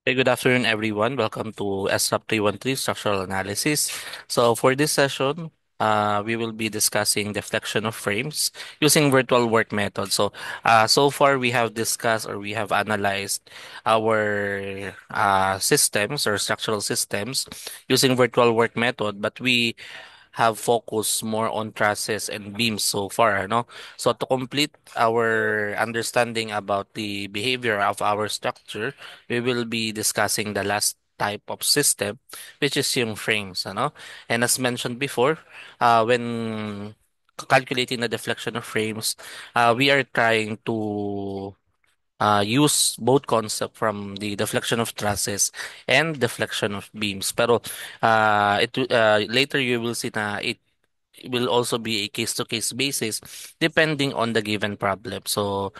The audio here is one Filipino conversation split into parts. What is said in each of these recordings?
Hey, good afternoon, everyone. Welcome to SRAP 313 Structural Analysis. So for this session, we will be discussing deflection of frames using virtual work method. So far we have discussed or we have analyzed our systems or structural systems using virtual work method, but we have focused more on trusses and beams so far, no? So to complete our understanding about the behavior of our structure, we will be discussing the last type of system, which is yung frames, ano? And as mentioned before, when calculating the deflection of frames, we are trying to use both concept from the deflection of trusses and deflection of beams. Pero later you will see na it will also be a case-to-case basis depending on the given problem. So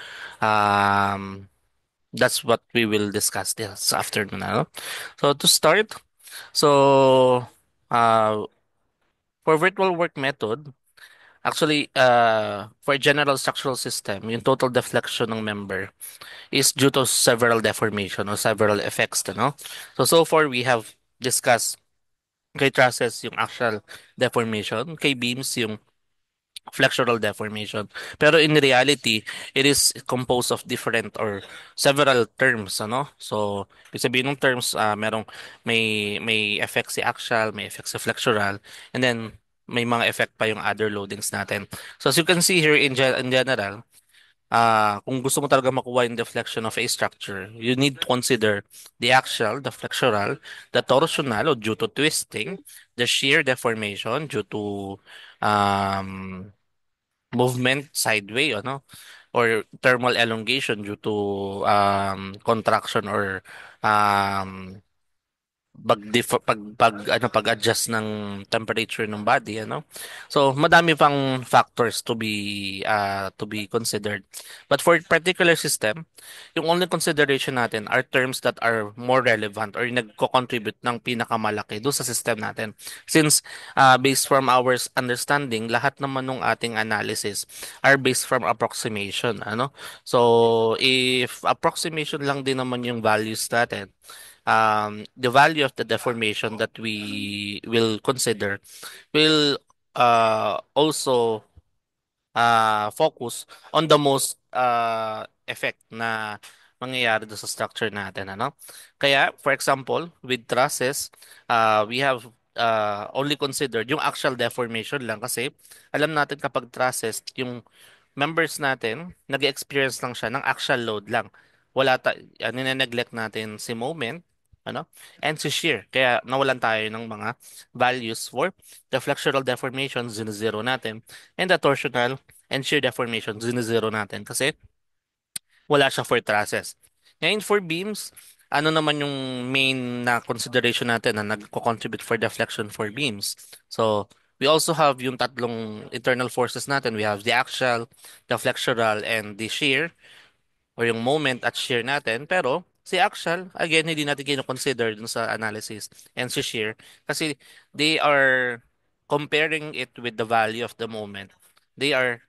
that's what we will discuss this afternoon. Ano? So to start, so uh, for virtual work method, actually, for general structural system, yung total deflection ng member is due to several deformation or several effects, no? So far we have discussed kay trusses yung actual deformation, kay beams yung flexural deformation. Pero in reality, it is composed of different or several terms, ano? So, ibig sabihin ng terms, may effect si axial, may effect si flexural, and then may mga effect pa yung other loadings natin. So, as you can see here in general, kung gusto mo talaga makuha yung deflection of a structure, you need to consider the axial, the flexural, the torsional or due to twisting, the shear deformation due to um, movement sideway, ano, or thermal elongation due to contraction or um, pag-adjust ng temperature ng body, ano. So madami pang factors to be considered. But for particular system, yung only consideration natin are terms that are more relevant or yung nagko-contribute ng pinakamalaki do sa system natin. Since based from our understanding, lahat naman ng ating analysis are based from approximation, ano. So if approximation lang din naman yung values natin, the value of the deformation that we will consider will also focus on the most effect na mangyayari doon sa structure natin, ano? Kaya, for example, with trusses, we have only considered yung actual deformation lang kasi alam natin kapag trusses, yung members natin, nag-experience lang siya ng actual load lang. Nine-neglect natin si moment, ano? And si shear. Kaya nawalan tayo ng mga values for the flexural deformation, zero natin, and the torsional and shear deformation, zero natin. Kasi wala siya for trusses. Ngayon for beams, ano naman yung main na consideration natin na nagko-contribute for deflection for beams? So, we also have yung tatlong internal forces natin. We have the axial, the flexural, and the shear or yung moment at shear natin. Pero si axial, again, hindi natin kino-consider dun sa analysis and si shear kasi they are comparing it with the value of the moment. They are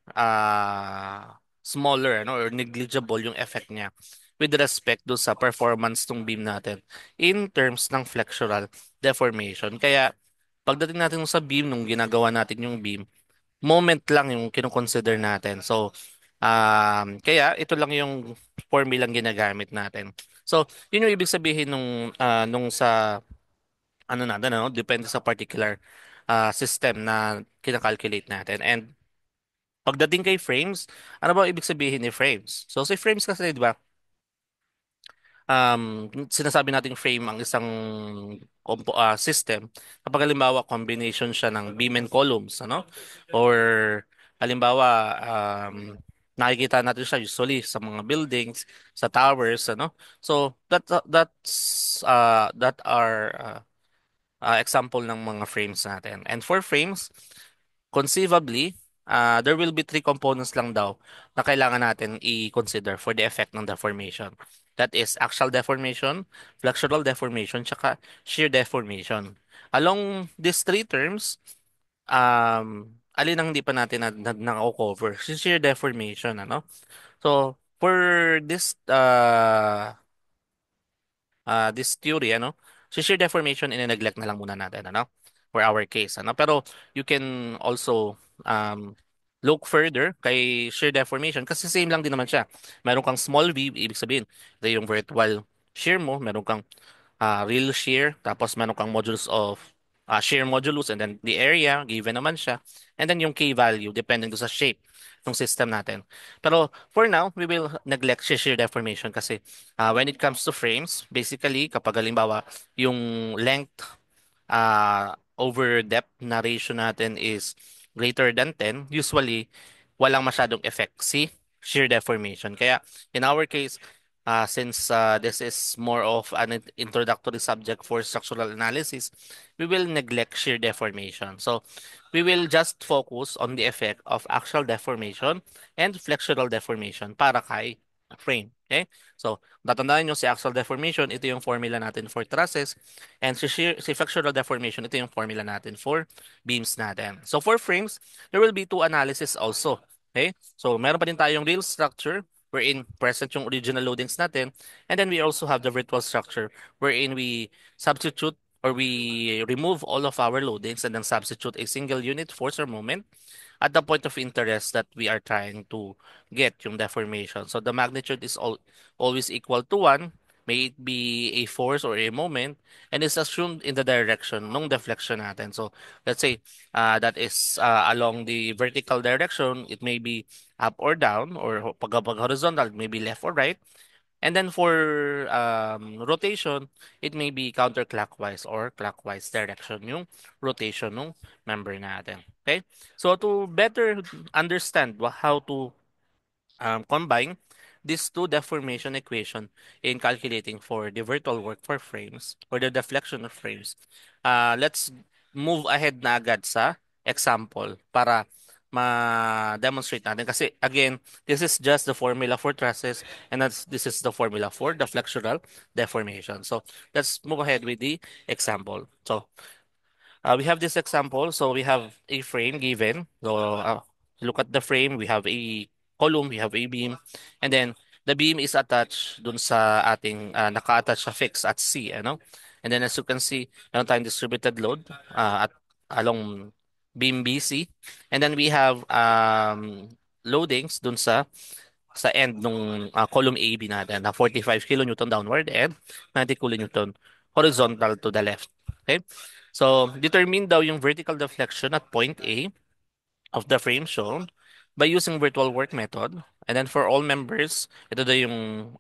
smaller, ano, or negligible yung effect niya with respect do sa performance ng beam natin in terms ng flexural deformation. Kaya pagdating natin sa beam, nung ginagawa natin yung beam, moment lang yung kino-consider natin. So, kaya ito lang yung formulang ginagamit natin. So, yun yung ibig sabihin nung sa ano natin, ano, depende sa particular system na kinakalculate natin. And pagdating kay frames, ano ba ibig sabihin ni frames? So, si frames kasi, di ba, sinasabi nating frame ang isang system kapag halimbawa combination siya ng beam and columns, ano? Or halimbawa nakikita natin siya usually sa mga buildings, sa towers, ano? So that are example ng mga frames natin. And for frames, conceivably, there will be three components lang daw na kailangan natin i-consider for the effect ng deformation. That is axial deformation, flexural deformation, tsaka shear deformation. Along these three terms, alin ang hindi pa natin na-cover? Si shear deformation, ano? So, for this this theory, ano, si shear deformation ine-neglect na lang muna natin, ano, for our case, ano. Pero you can also look further kay shear deformation kasi same lang din naman siya. Meron kang small v, ibig sabihin, ito yung virtual shear mo, meron kang real shear, tapos meron kang modulus of shear modulus, and then the area, given naman siya, and then yung K value, depending do sa shape ng system natin. Pero for now, we will neglect shear deformation kasi when it comes to frames, basically, kapag halimbawa, yung length over depth na ratio natin is greater than 10, usually walang masyadong effect si shear deformation. Kaya in our case, since this is more of an introductory subject for structural analysis, we will neglect shear deformation. So we will just focus on the effect of axial deformation and flexural deformation para kay frame. Okay? So, tatandaan nyo si axial deformation, ito yung formula natin for trusses. And si flexural deformation, ito yung formula natin for beams natin. So, for frames, there will be two analysis also. Okay? So, meron pa din tayong real structure wherein present yung original loadings natin. And then we also have the virtual structure wherein we substitute or we remove all of our loadings and then substitute a single unit force or moment at the point of interest that we are trying to get yung deformation. So the magnitude is always equal to 1, may it be a force or a moment, and is assumed in the direction ng deflection natin. So let's say that is along the vertical direction, it may be up or down, or pag horizontal, it may be left or right. And then for rotation, it may be counterclockwise or clockwise direction yung rotation ng member natin. Okay? So to better understand how to combine these two deformation equation in calculating for the virtual work for frames or the deflection of frames, let's move ahead na agad sa example para ma-demonstrate natin. Kasi again, this is just the formula for trusses and this is the formula for the flexural deformation. So let's move ahead with the example. So we have this example. So we have a frame given. So look at the frame. We have a column, we have a beam, and then the beam is attached dun sa ating naka-attach sa fix at C, ano? And then as you can see, meron tayong distributed load at along beam BC. And then we have loadings dun sa end nung column AB natin na 45 kilonewton downward and 90 kilonewton horizontal to the left. Okay? So, determine daw yung vertical deflection at point A of the frame shown by using virtual work method. And then for all members, ito daw yung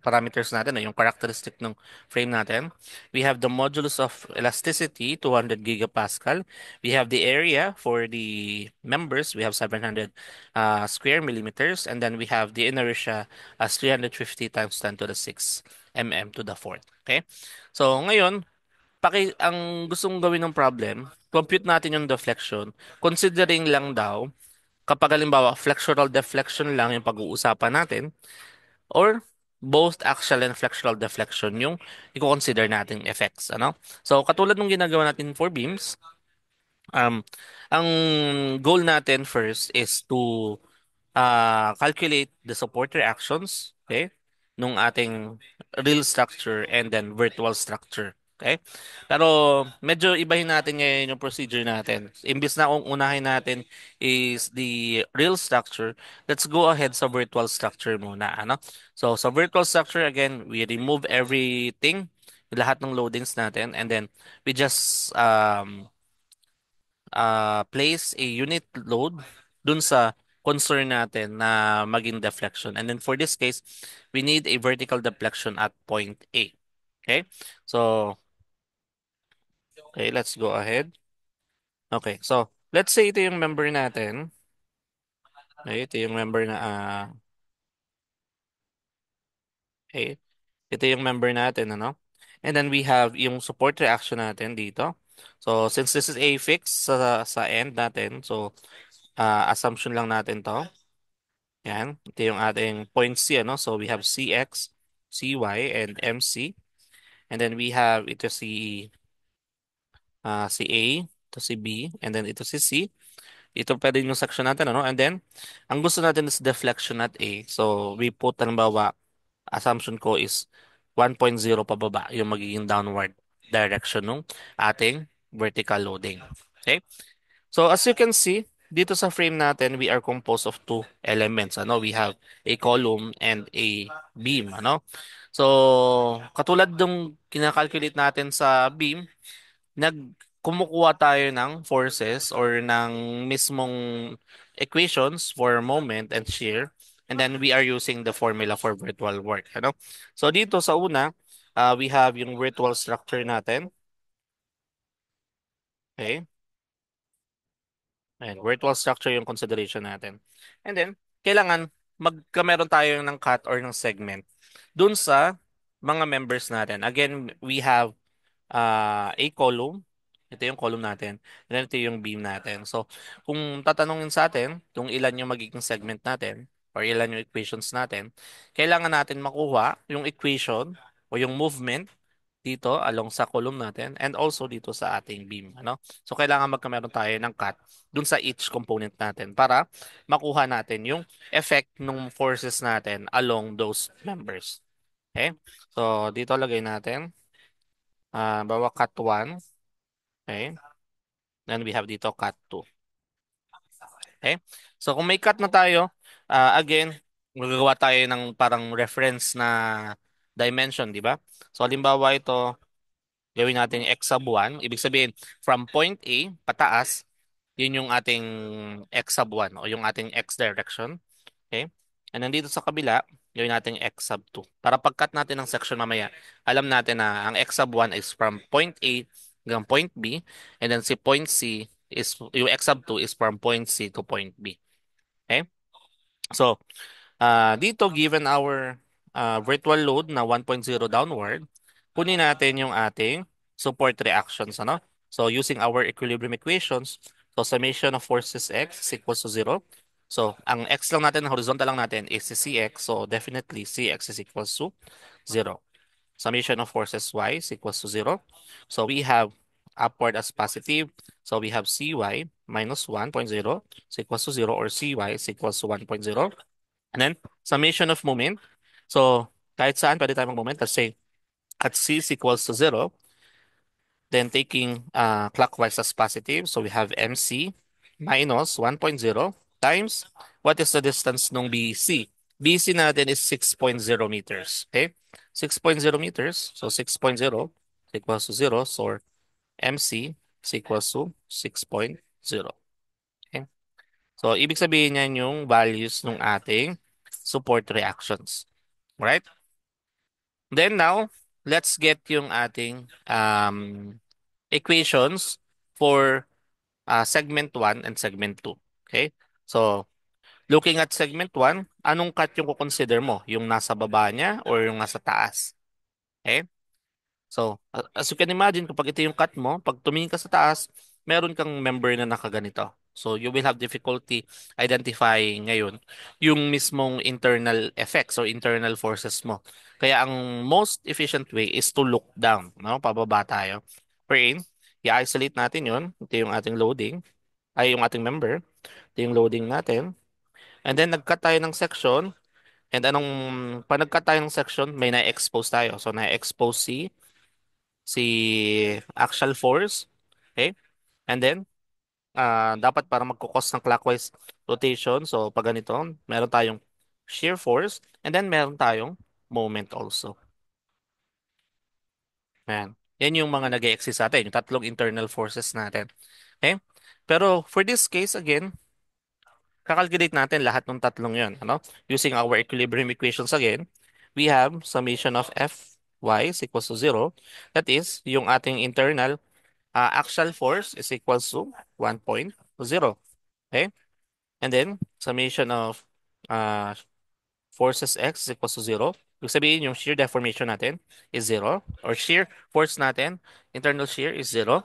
parameters natin, yung characteristic ng frame natin. We have the modulus of elasticity, 200 gigapascal. We have the area for the members, we have 700 square millimeters. And then we have the inertia as 350 times 10 to the 6 mm to the fourth. Okay? So ngayon, ang gustong gawin ng problem, compute natin yung deflection, considering lang daw kapag halimbawa flexural deflection lang yung pag-uusapan natin or both axial and flexural deflection yung i-consider nating effects, ano? So katulad ng ginagawa natin for beams, um ang goal natin first is to calculate the support reactions, okay, nung ating real structure and then virtual structure. Okay? Pero medyo ibahin natin ngayon yung procedure natin. Imbis na kung unahin natin is the real structure, let's go ahead sa virtual structure muna. Ano? So, sa virtual structure, again, we remove everything, lahat ng loadings natin, and then we just place a unit load dun sa concern natin na maging deflection. And then for this case, we need a vertical deflection at point A. Okay? So, okay, let's go ahead. Okay, so let's say ito yung member natin. Okay, ito yung member na okay. Ito yung member natin, ano? And then we have yung support reaction natin dito. So, since this is a fix sa end natin, so assumption lang natin to. Yan. Ito yung ating point C, ano? So, we have CX, CY, and MC. And then we have ito si A, ito si B, and then ito si C. Ito pa rin yung section natin, ano? And then, ang gusto natin is deflection at A. So, we put, halimbawa, assumption ko is 1.0 pababa yung magiging downward direction ng ating vertical loading. Okay? So as you can see, dito sa frame natin, we are composed of two elements. Ano? We have a column and a beam. Ano? So, katulad ng kinakalculate natin sa beam, kumukuha tayo ng forces or ng mismong equations for moment and shear. And then we are using the formula for virtual work. Ano? So dito sa una, we have yung virtual structure natin. Okay? Ayan, virtual structure yung consideration natin. And then, kailangan meron tayo ng cut or ng segment dun sa mga members natin. Again, we have a column. Ito yung column natin. And then ito yung beam natin. So, kung tatanungin sa atin kung ilan yung magiging segment natin or ilan yung equations natin, kailangan natin makuha yung equation o yung movement dito along sa column natin and also dito sa ating beam. Ano? So, kailangan magkameron tayo ng cut dun sa each component natin para makuha natin yung effect ng forces natin along those members. Okay? So, dito lagay natin. Bawa cut 1. Okay? Then we have dito cut 2. Okay? So kung may cut na tayo, again, magagawa tayo ng parang reference na dimension, di ba? So halimbawa ito, gawin natin x sub 1. Ibig sabihin, from point A, pataas, yun yung ating x sub 1 o yung ating x direction. Okay? And then dito sa kabila, gawin natin x sub 2. Para pag-cut natin ng section mamaya, alam natin na ang x sub 1 is from point A hanggang point B. And then si point C is, yung x sub 2 is from point C to point B. Okay? So, dito, given our virtual load na 1.0 downward, kunin natin yung ating support reactions. Ano? So, using our equilibrium equations, so summation of forces x is equals to 0. So, ang x lang natin, horizontal lang natin is si cx. So, definitely cx is equals to 0. Summation of forces y is equals to 0. So, we have upward as positive. So, we have cy minus 1.0 is equals to 0 or cy is equals to 1.0. And then, summation of moment. So, kahit saan pwede tayo mag-moment. Let's say, at c is equals to 0. Then, taking clockwise as positive. So, we have mc minus 1.0 times, what is the distance nung BC? BC natin is 6.0 meters. Okay? 6.0 meters. So, 6.0 is equals to 0. So, mc is equals to 6.0. Okay? So, ibig sabihin yan yung values ng ating support reactions. Right? Then now, let's get yung ating equations for segment 1 and segment 2. Okay? So, looking at segment 1, anong cut yung kukonsider mo? Yung nasa baba niya or yung nasa taas? Okay? So, as you can imagine, kapag ito yung cut mo, pag tumingin ka sa taas, meron kang member na nakaganito. So, you will have difficulty identifying ngayon yung mismong internal effects or internal forces mo. Kaya ang most efficient way is to look down, no? Pababa tayo. Wherein, i-isolate natin yun. Ito yung ating loading, ay yung ating member. Ito yung loading natin. And then, nag-cut tayo ng section. And pag nag-cut tayo ng section, may na-expose tayo. So, na-expose si axial force. Okay? And then, dapat para magkukos ng clockwise rotation. So, pag ganito, meron tayong shear force. And then, meron tayong moment also. Ayan. Yan yung mga nag-e-exist sa atin, yung tatlong internal forces natin. Okay? Pero for this case, again, kakalculate natin lahat ng tatlong yun. Ano? Using our equilibrium equations again, we have summation of Fy is equals to 0. That is, yung ating internal axial force is equals to 1.0. Okay? And then, summation of uh, forces x is equals to 0. Ibig sabihin, yung shear deformation natin is 0. Or shear force natin, internal shear is 0.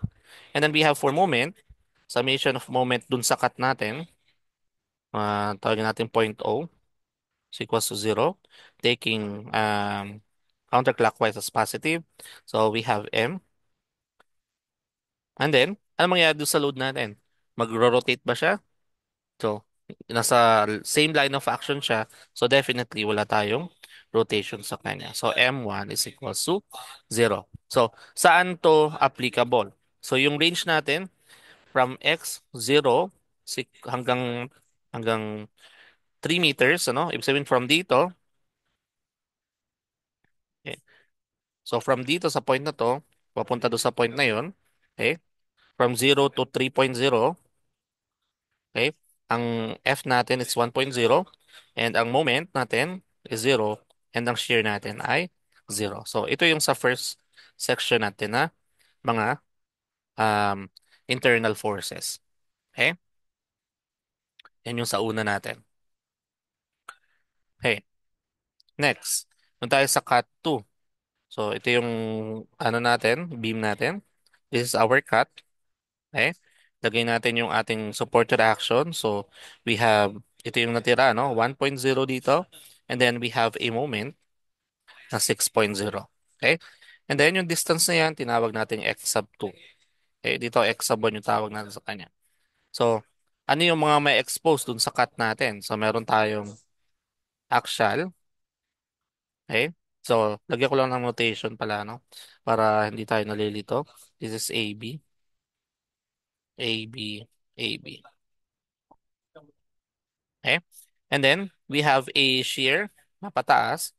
And then we have for moment, summation of moment dun sa cut natin, tawagin natin point O is equals to 0. Taking counterclockwise as positive. So we have M. And then, ano mangyayari doon sa load natin? Magro-rotate ba siya? So, nasa same line of action siya. So, definitely, wala tayong rotation sa kanya. So M1 is equals to 0. So saan to applicable? So yung range natin from x0 hanggang 3 meters, ano? Ibig sabihin from dito, okay? So from dito sa point na to, papunta do sa point na yon, okay? From 0 to 3.0, okay? Ang F natin is 1.0 and ang moment natin is 0 and ang shear natin ay 0. So ito yung sa first section natin na mga um, internal forces. Okay? Yan yung sa una natin. Okay. Next, punta tayo sa cut 2. So ito yung ano natin, beam natin. This is our cut. Okay? Lagay natin yung ating supported action. So we have, ito yung natira, no? 1.0 dito. And then we have a moment na 6.0. Okay? And then yung distance na yan, tinawag natin x sub 2. Okay? Dito x sub 1 yung tawag natin sa kanya. So, ano yung mga may expose dun sa cut natin? So meron tayong axial. Okay? So, lagyan ko lang ng notation pala, no? Para hindi tayo nalilito. This is AB, AB, AB. Okay? And then, we have a shear na pataas,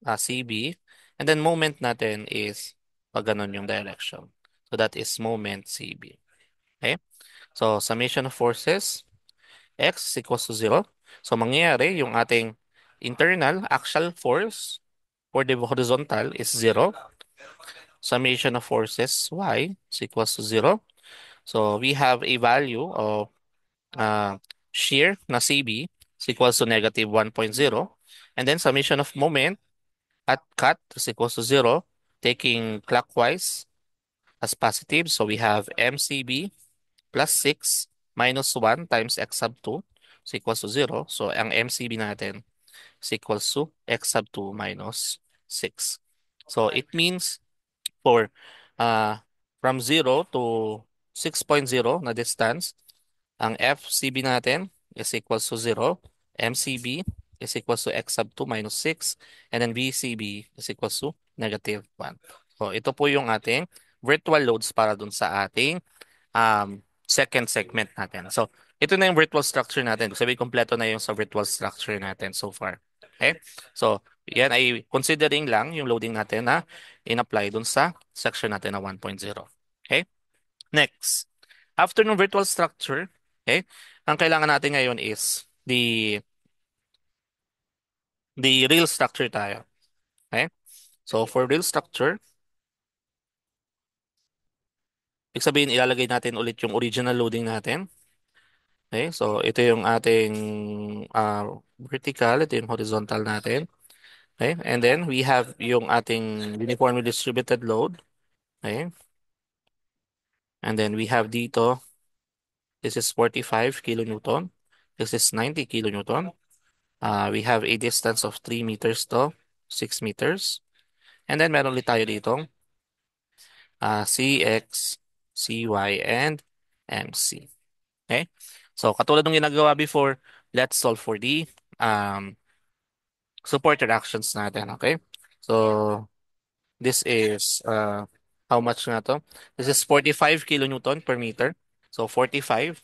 CB. And then, moment natin is pag ganun yung direction. So, that is moment CB. Okay? So, summation of forces, X is equals to 0. So, mangyayari yung ating internal axial force for the horizontal is 0. Summation of forces, Y is equals to 0. So, we have a value of uh, shear na CB is equals to negative 1.0. And then summation of moment at cut is equals to 0, taking clockwise as positive. So we have MCB plus 6 minus 1 times x sub 2 is equals to 0. So ang MCB natin is equals to x sub 2 minus 6. So it means for uh, from 0 to 6.0 na distance, ang FCB natin is equals to 0. MCB is equals to x sub 2 minus 6. And then VCB is equals to negative 1. So, ito po yung ating virtual loads para dun sa ating second segment natin. So, ito na yung virtual structure natin. Sabi, kompleto na yung sa virtual structure natin so far. Okay? So, yan ay considering lang yung loading natin na in-apply dun sa section natin na 1.0. Okay? Next. After ng virtual structure, okay, ang kailangan natin ngayon is the real structure tayo. Okay? So, for real structure, ibig sabihin, ilalagay natin ulit yung original loading natin. Okay? So, ito yung ating vertical, ito yung horizontal natin. Okay? And then, we have yung ating uniformly distributed load. Okay? And then, we have dito, this is 45 kilonewton. This is 90 kilonewton. We have a distance of 3 meters to 6 meters. And then meron ulit tayo dito CX, CY, and MC. Okay? So katulad ng ginagawa before, let's solve for the um, supported actions natin. Okay? So this is how much nga to? This is 45 kilonewton per meter. So 45,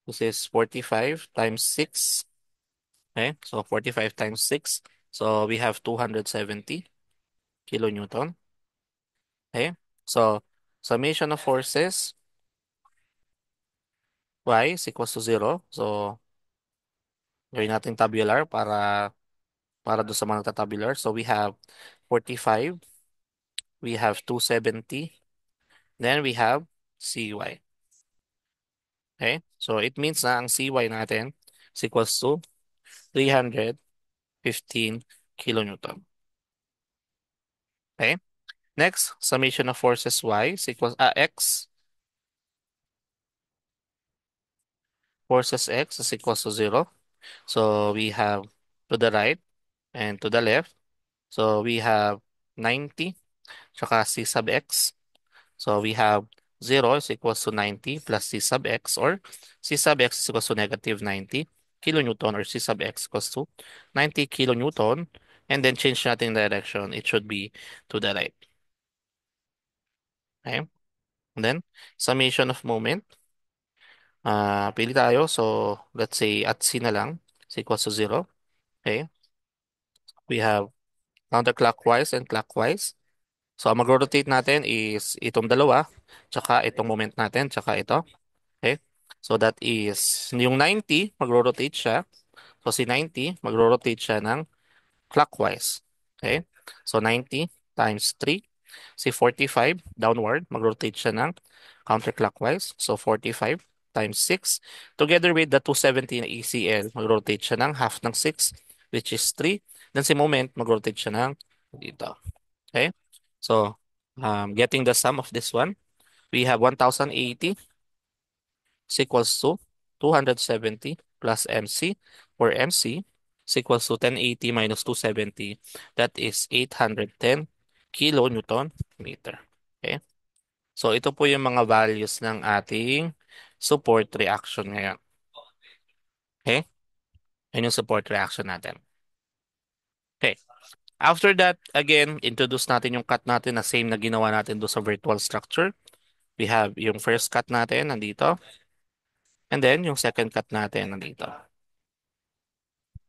this is 45 times 6. Okay? So 45 times 6. So we have 270 kilonewton. Okay? So, summation of forces, y is equals to 0. So, gawin natin tabular para doon sa mga nagtatabular. So, we have 45, we have 270, then we have CY. Okay? So, it means na ang CY natin is equals to 315 kilonewton. Okay? Next, summation of forces y is equals x. Forces x is equals to 0. So, we have to the right and to the left. So we have 90 tsaka c sub x. So we have 0 is equals to 90 plus c sub x, or c sub x is equals to negative 90 kilonewton or C sub x equals to 90 kilonewton. And then change natin direction. It should be to the right. Okay? And then, summation of moment. Pili tayo. So, let's say at C na lang. C equals to 0. Okay? We have counterclockwise and clockwise. So, ang mag-rotate natin is itong dalawa, tsaka itong moment natin, tsaka ito. Okay? So, that is yung 90, mag-rotate siya. So, si 90, mag-rotate siya ng clockwise. Okay? So, 90 times 3. Si 45, downward, mag-rotate siya ng counterclockwise. So, 45 times 6. Together with the 270 na ECL, mag-rotate siya ng half ng 6, which is 3. Then si moment, mag-rotate siya ng dito. Okay? So, getting the sum of this one, we have 1080 is equals to 270 plus MC, or MC is equals to 1080 minus 270. That is 810 kilonewton meter. Okay? So, ito po yung mga values ng ating support reaction ngayon. Okay? Yan yung support reaction natin. Okay. After that, again, introduce natin yung cut natin na same na ginawa natin do sa virtual structure. We have yung first cut natin nandito. And then, yung second cut natin nandito.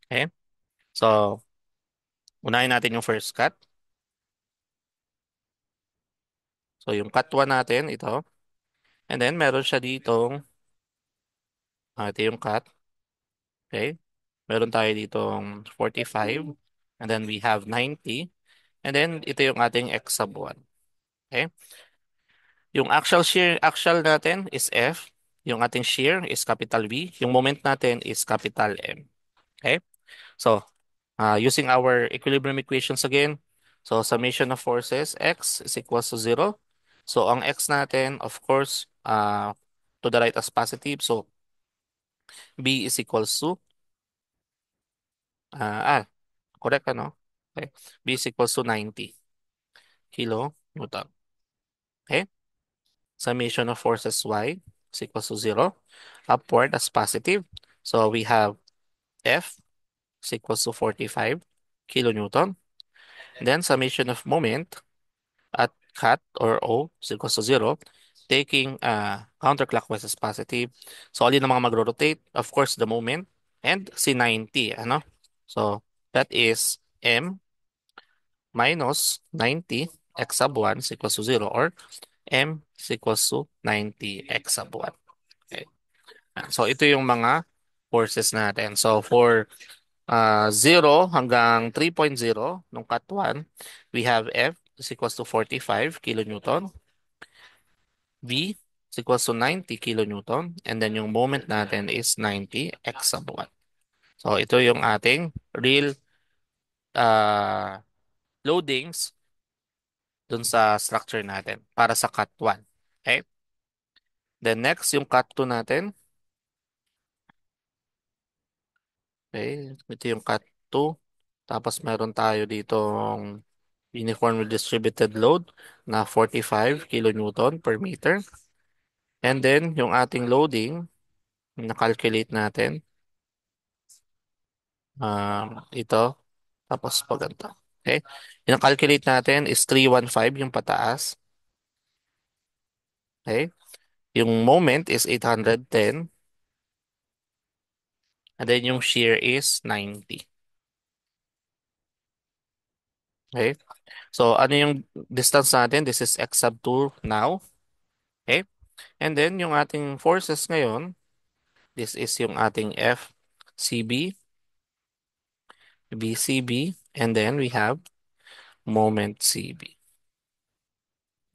Okay? So, unahin natin yung first cut. So, yung cut 1 natin, ito. And then, meron siya ditong, ito yung cut. Okay? Meron tayo ditong 45. And then, we have 90. And then, ito yung ating x sub 1. Okay? Yung actual natin is F. Yung ating shear is capital V. Yung moment natin is capital M. Okay? So, using our equilibrium equations again, so summation of forces, X is equals to 0. So, ang X natin, of course, to the right as positive. So, B is equals to, correct ano? Okay. B is equals to 90 kilonewton. Okay? Summation of forces Y is equals to 0. Upward as positive. So, we have F is equals to 45 kilonewton. Then, summation of moment at cut or O is equals to 0, taking counterclockwise as positive. So, alin na mga magro-rotate? Of course, the moment and si 90, ano? So, that is M minus 90 x sub 1 is equals to 0, or M is equals to 90 x sub 1. Okay. So, ito yung mga forces natin. So, for 0 hanggang 3.0 nung cut 1, we have F is equals to 45 kilonewton. V is equals to 90 kilonewton. And then yung moment natin is 90 x sub 1. So ito yung ating real uh, loadings dun sa structure natin para sa cut 1. Okay? Then next, yung cut 2 natin. Okay? Ito yung cut 2. Tapos meron tayo ditong uniformly distributed load na 45 kilonewton per meter. And then yung ating loading, na-calculate natin, ito. Tapos pag ganito. Okay? Yung calculate natin is 315 yung pataas. Okay? Yung moment is 810. And then yung shear is 90. Okay? So, ano yung distance natin? This is x sub 2 now. Okay? And then, yung ating forces ngayon, this is yung ating FCB, BCB, and then we have moment CB.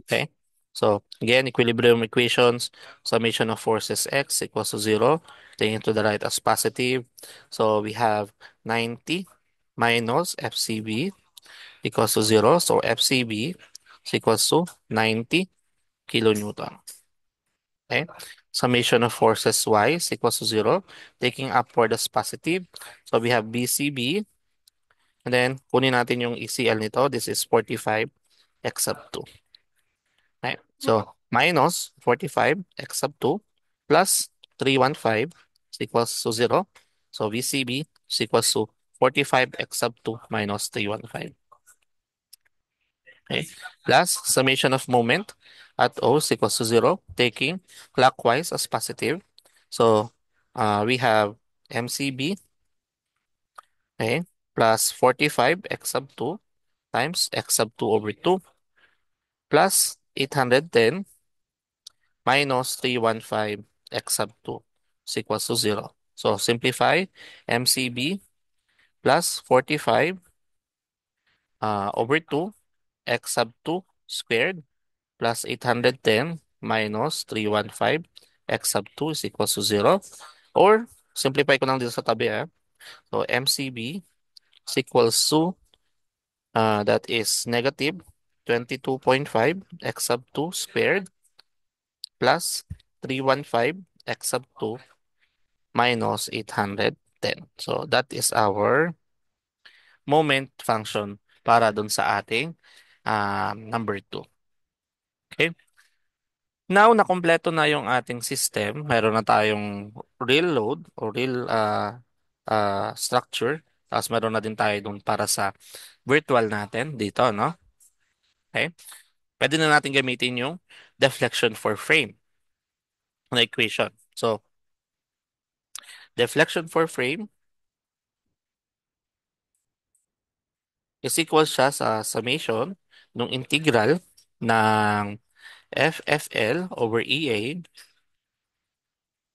Okay? So, again, equilibrium equations, summation of forces X equals to 0, taking to the right as positive. So, we have 90 minus FCB equals to 0. So, FCB is equals to 90 kilonewton. Okay? Summation of forces Y is equals to 0, taking upward as positive. So, we have BCB, and then, kunin natin yung ECL nito. This is 45 x sub 2. Okay. So, minus 45 x sub 2 plus 315 is equals to 0. So VCB is equals to 45 x sub 2 minus 315. Okay. Plus summation of moment at O is equals to 0, taking clockwise as positive. So we have MCB, okay, plus 45 x sub 2 times x sub 2 over 2 plus 810 minus 315 x sub 2 is equals to 0. So simplify MCB plus 45 over 2 x sub 2 squared plus 810 minus 315 x sub 2 is equals to 0. Or simplify ko lang dito sa tabi. So MCB is equals to that is negative 22.5 x sub 2 squared plus 315 x sub 2 minus 810. So that is our moment function para dun sa ating number 2. Okay? Now, nakumpleto na yung ating system. Meron na tayong real load o real structure. Tapos meron na din tayo dun para sa virtual natin dito, no? Okay? Pwede na natin gamitin yung deflection for frame na equation. So, deflection for frame is equal siya sa summation ng integral ng FFL over EA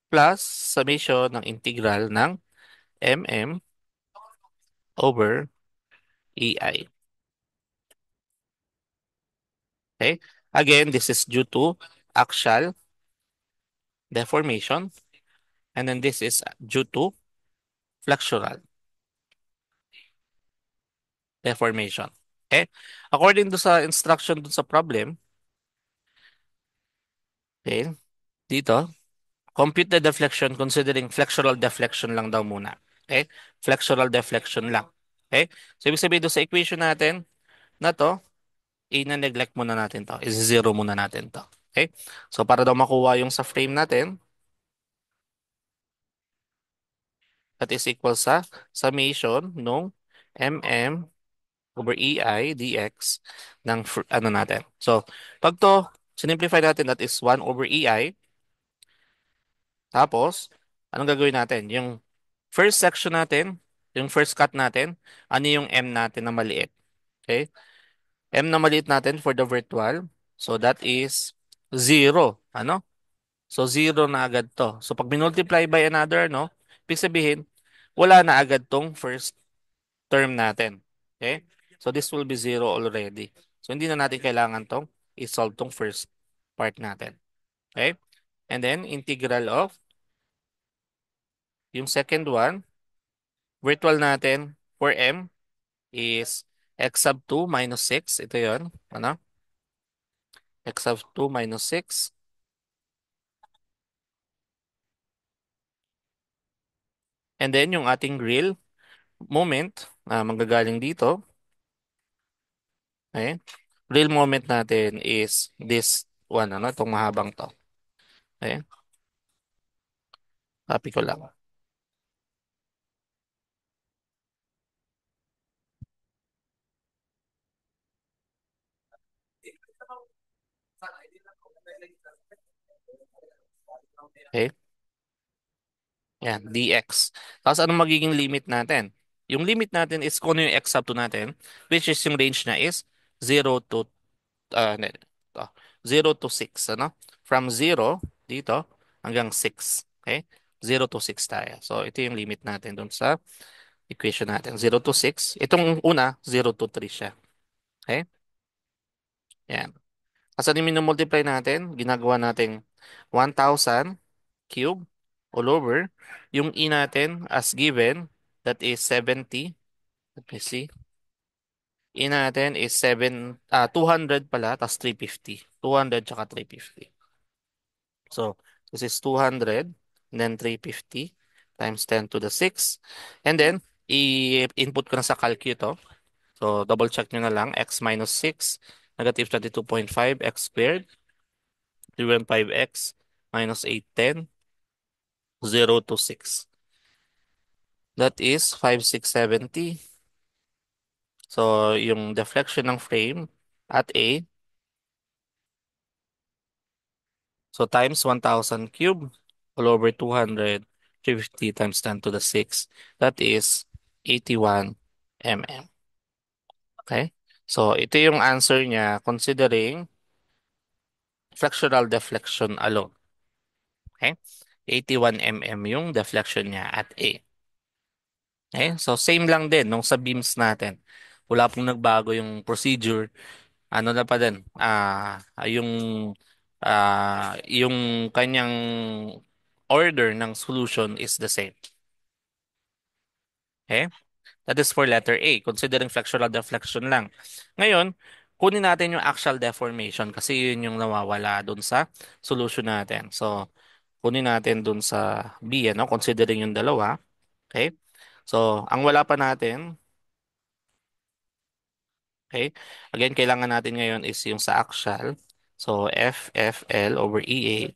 plus summation ng integral ng MM over EI. Okay? Again, this is due to axial deformation, and then this is due to flexural deformation. Okay? According to sa instruction dun sa problem, okay, dito, compute the deflection considering flexural deflection lang daw muna. Okay? Flexural deflection lang. Okay? So, ibig sabihin doon sa equation natin na to, i-neglect muna natin to. Is zero muna natin to. Okay? So, para daw makuha yung sa frame natin, that is equal sa summation nung mm over EI dx ng ano natin. So, pag to, sinimplify natin, that is 1 over EI. Tapos, anong gagawin natin? Yung first section natin, yung first cut natin, ano yung M natin na maliit? Okay? M na maliit natin for the virtual. So, that is 0. Ano? So, 0 na agad to. So, pag minultiply by another, no? Ibig sabihin, wala na agad tong first term natin. Okay? So, this will be 0 already. So, hindi na natin kailangan tong i-solve tong first part natin. Okay? And then, integral of yung second one, virtual natin for M is x sub 2 minus 6. Ito yon. Ano? X sub 2 minus 6. And then, yung ating real moment, manggagaling dito. Okay? Real moment natin is this one. Ano? Itong mahabang to. Okay? Copy ko lang. Okay? Yan, dx. Tapos anong magiging limit natin? Yung limit natin is kung ano yung x sub 2 natin, which is yung range na is 0 to hindi, to, 0 to 6, ano? From 0 dito hanggang 6. Okay? 0 to 6 tayo. So ito yung limit natin dun sa equation natin. 0 to 6. Itong una, 0 to 3 siya. Okay? Yan. As ano yung multiply natin? Ginagawa natin 1,000 cube all over. Yung e natin as given, that is 70. Let me see. E natin is 200 pala, tas 350. 200 tsaka 350. So, this is 200, and then 350 times 10 to the 6. And then, i-input ko na sa calcu to. So, double check nyo na lang. X minus 6, negative 22.5, x squared, 315x minus 810, 0 to 6. That is 5,670. So, yung deflection ng frame at A, so times 1,000 cube all over 200, 350 times 10 to the 6. That is 81 mm. Okay? So, ito yung answer niya considering fractional deflection alone. Okay? 81 mm yung deflection niya at A. Okay? So, same lang din nung sa beams natin. Wala pong nagbago yung procedure. Ano na pa din, yung kanyang order ng solution is the same. Okay? That is for letter A, considering flexural deflection lang. Ngayon, kunin natin yung axial deformation kasi yun yung nawawala dun sa solution natin. So, kunin natin dun sa B, ano, considering yung dalawa. Okay? So, ang wala pa natin, okay? Again, kailangan natin ngayon is yung sa axial. So, FFL over EA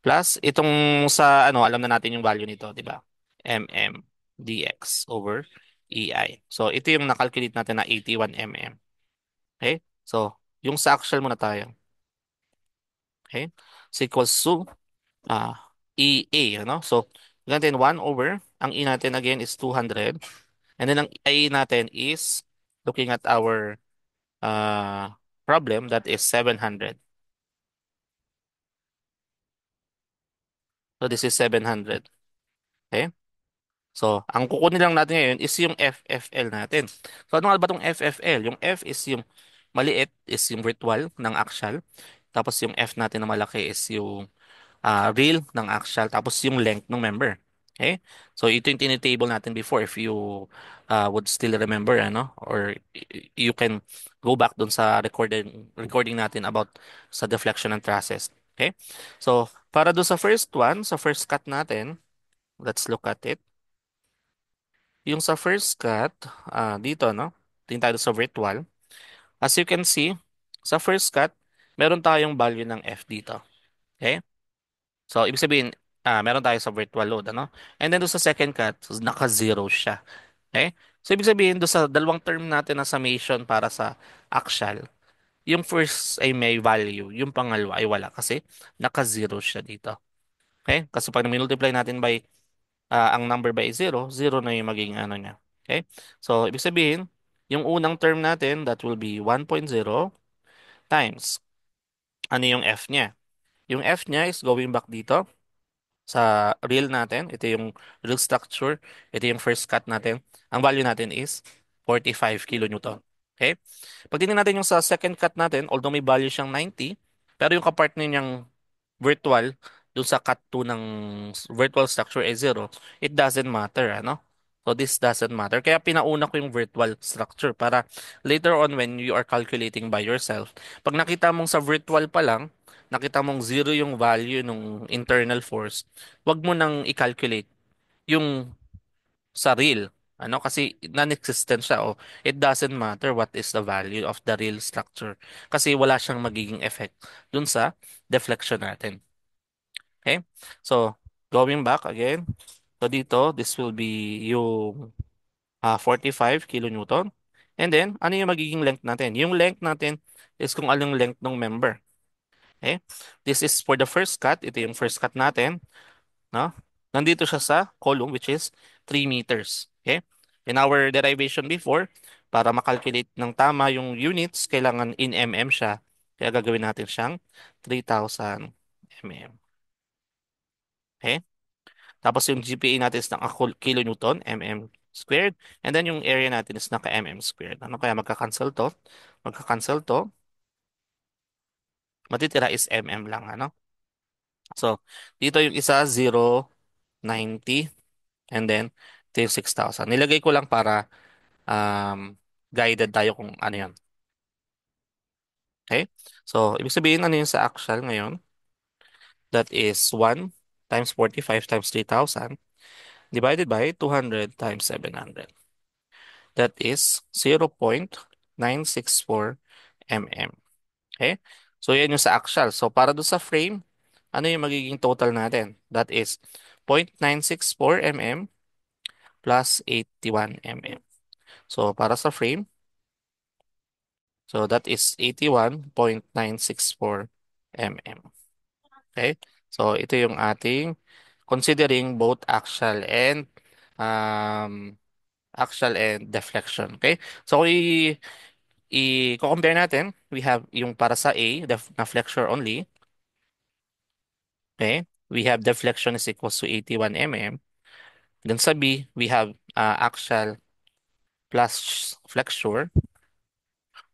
plus itong sa ano, alam na natin yung value nito, di ba? mm dx over EI. So, ito yung nakalculate natin na 81 mm. Okay? So, yung sa axial muna tayo. Okay? So, equals to uh, EA, ano? So, ganun 1 over, ang E natin again is 200. And then ang A natin is, looking at our uh, problem, that is 700. So, this is 700. Okay? So, ang kukunin lang natin ngayon is yung FFL natin. So, ano nga ba itong FFL? Yung F is yung maliit is yung virtual ng axial. Tapos yung F natin na malaki is yung real ng axial. Tapos yung length ng member. Okay? So, ito yung tinitable natin before if you would still remember, ano? Or you can go back dun sa recording natin about sa deflection and trusses. Okay? So, para dun sa first one, sa first cut natin, let's look at it. Yung sa first cut, dito, no? Tingin tayo sa virtual. As you can see, sa first cut, meron tayong value ng F dito. Okay? So, ibig sabihin, meron tayo sa virtual load, ano? And then doon sa second cut, so, naka-zero siya. Okay? So, ibig sabihin, doon sa dalawang term natin na summation para sa axial, yung first ay may value, yung pangalawa ay wala kasi naka-zero siya dito. Okay? Kasi pag multiply natin by ang number by zero, zero na yung magiging ano niya. Okay? So, ibig sabihin, yung unang term natin, that will be 1.0 times, ano yung F niya? Yung F niya is going back dito sa real natin. Ito yung real structure. Ito yung first cut natin. Ang value natin is 45 kilonewton. Okay? Pag tingnan natin yung sa second cut natin, although may value siyang 90, pero yung kapartner niyang virtual dun sa cut 2 ng virtual structure ay 0, it doesn't matter, ano? So this doesn't matter. Kaya pinauna ko yung virtual structure para later on when you are calculating by yourself, pag nakita mong sa virtual pa lang, nakita mong 0 yung value ng internal force, wag mo nang i-calculate yung sa real. Ano? Kasi non-existent siya. O, it doesn't matter what is the value of the real structure. Kasi wala siyang magiging effect dun sa deflection natin. Okay? So, going back again. So, dito, this will be yung 45 kilonewton. And then, ano yung magiging length natin? Yung length natin is kung anong length ng member. Okay? This is for the first cut. Ito yung first cut natin. No? Nandito siya sa column which is 3 meters. Okay? In our derivation before, para makalculate ng tama yung units, kailangan in mm siya. Kaya gagawin natin siyang 3,000 mm. Okay? Tapos yung GPA natin is kilonewton, mm squared. And then yung area natin is naka-mm squared. Ano kaya magka-cancel to? Magka-cancel to. Matitira is mm lang. Ano? So, dito yung isa, 0.90. And then, ito yung 6,000. Nilagay ko lang para guided tayo kung ano yan. Okay? So, ibig sabihin, ano yung sa actual ngayon? That is 1 times 45 times 3,000 divided by 200 times 700. That is 0.964 mm. Okay? So, yan yung sa actual. So, para doon sa frame, ano yung magiging total natin? That is 0.964 mm plus 81 mm. So para sa frame, so that is 81.964 mm. Okay? So ito yung ating considering both um, axial and deflection. Okay? So i-compare natin, we have yung para sa A, na flexure only. Okay? We have deflection is equals to 81 mm. Then sa B, we have axial plus flexure.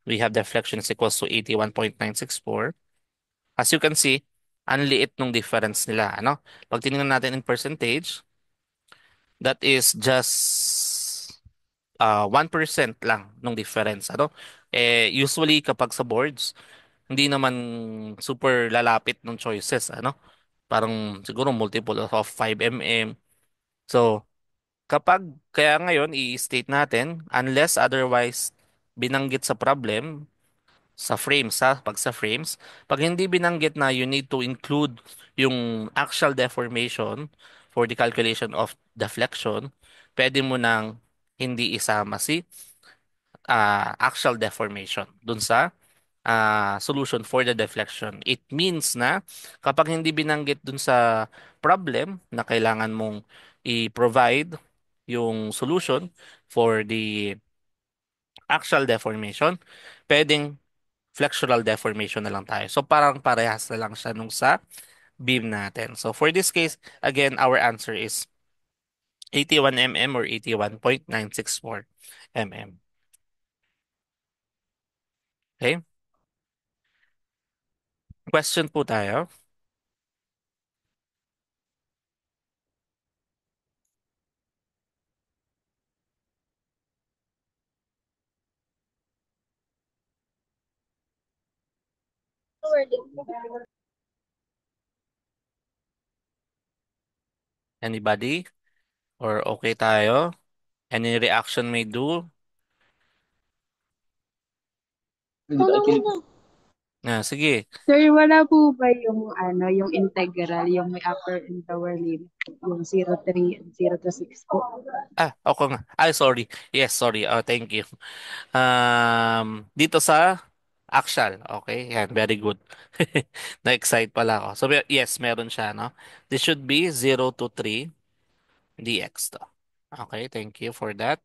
We have deflection is equals to 81.964. As you can see, ang liit nung difference nila, ano? Pag tinignan natin in percentage, that is just 1% lang nung difference, ano? Usually kapag sa boards, hindi naman super lalapit nung choices, ano? Parang siguro multiple of 5 mm. So, kaya ngayon, i-state natin, unless otherwise binanggit sa problem, sa frames ha, pag sa frames, pag hindi binanggit na you need to include yung axial deformation for the calculation of deflection, pwede mo nang hindi isama si axial deformation dun sa solution for the deflection. It means na kapag hindi binanggit dun sa problem na kailangan mong i-provide yung solution for the axial deformation, pwedeng flexural deformation na lang tayo. So parang parehas na lang siya nung sa beam natin. So for this case, again, our answer is 81 mm or 81.964 mm. Okay? Question po tayo. Anybody? Or okay tayo? Any reaction may do? Sige. Sir, wala po ba yung ano, yung integral, yung may upper and lower limit, yung 0,3 and 0 to 6 po? Ako nga. Ay, sorry. Yes, sorry. Thank you. Dito sa Axial. Okay, yan. Very good. Na-excite pala ako. So, yes, meron siya, no? This should be 0 to 3 dx to. Okay, thank you for that.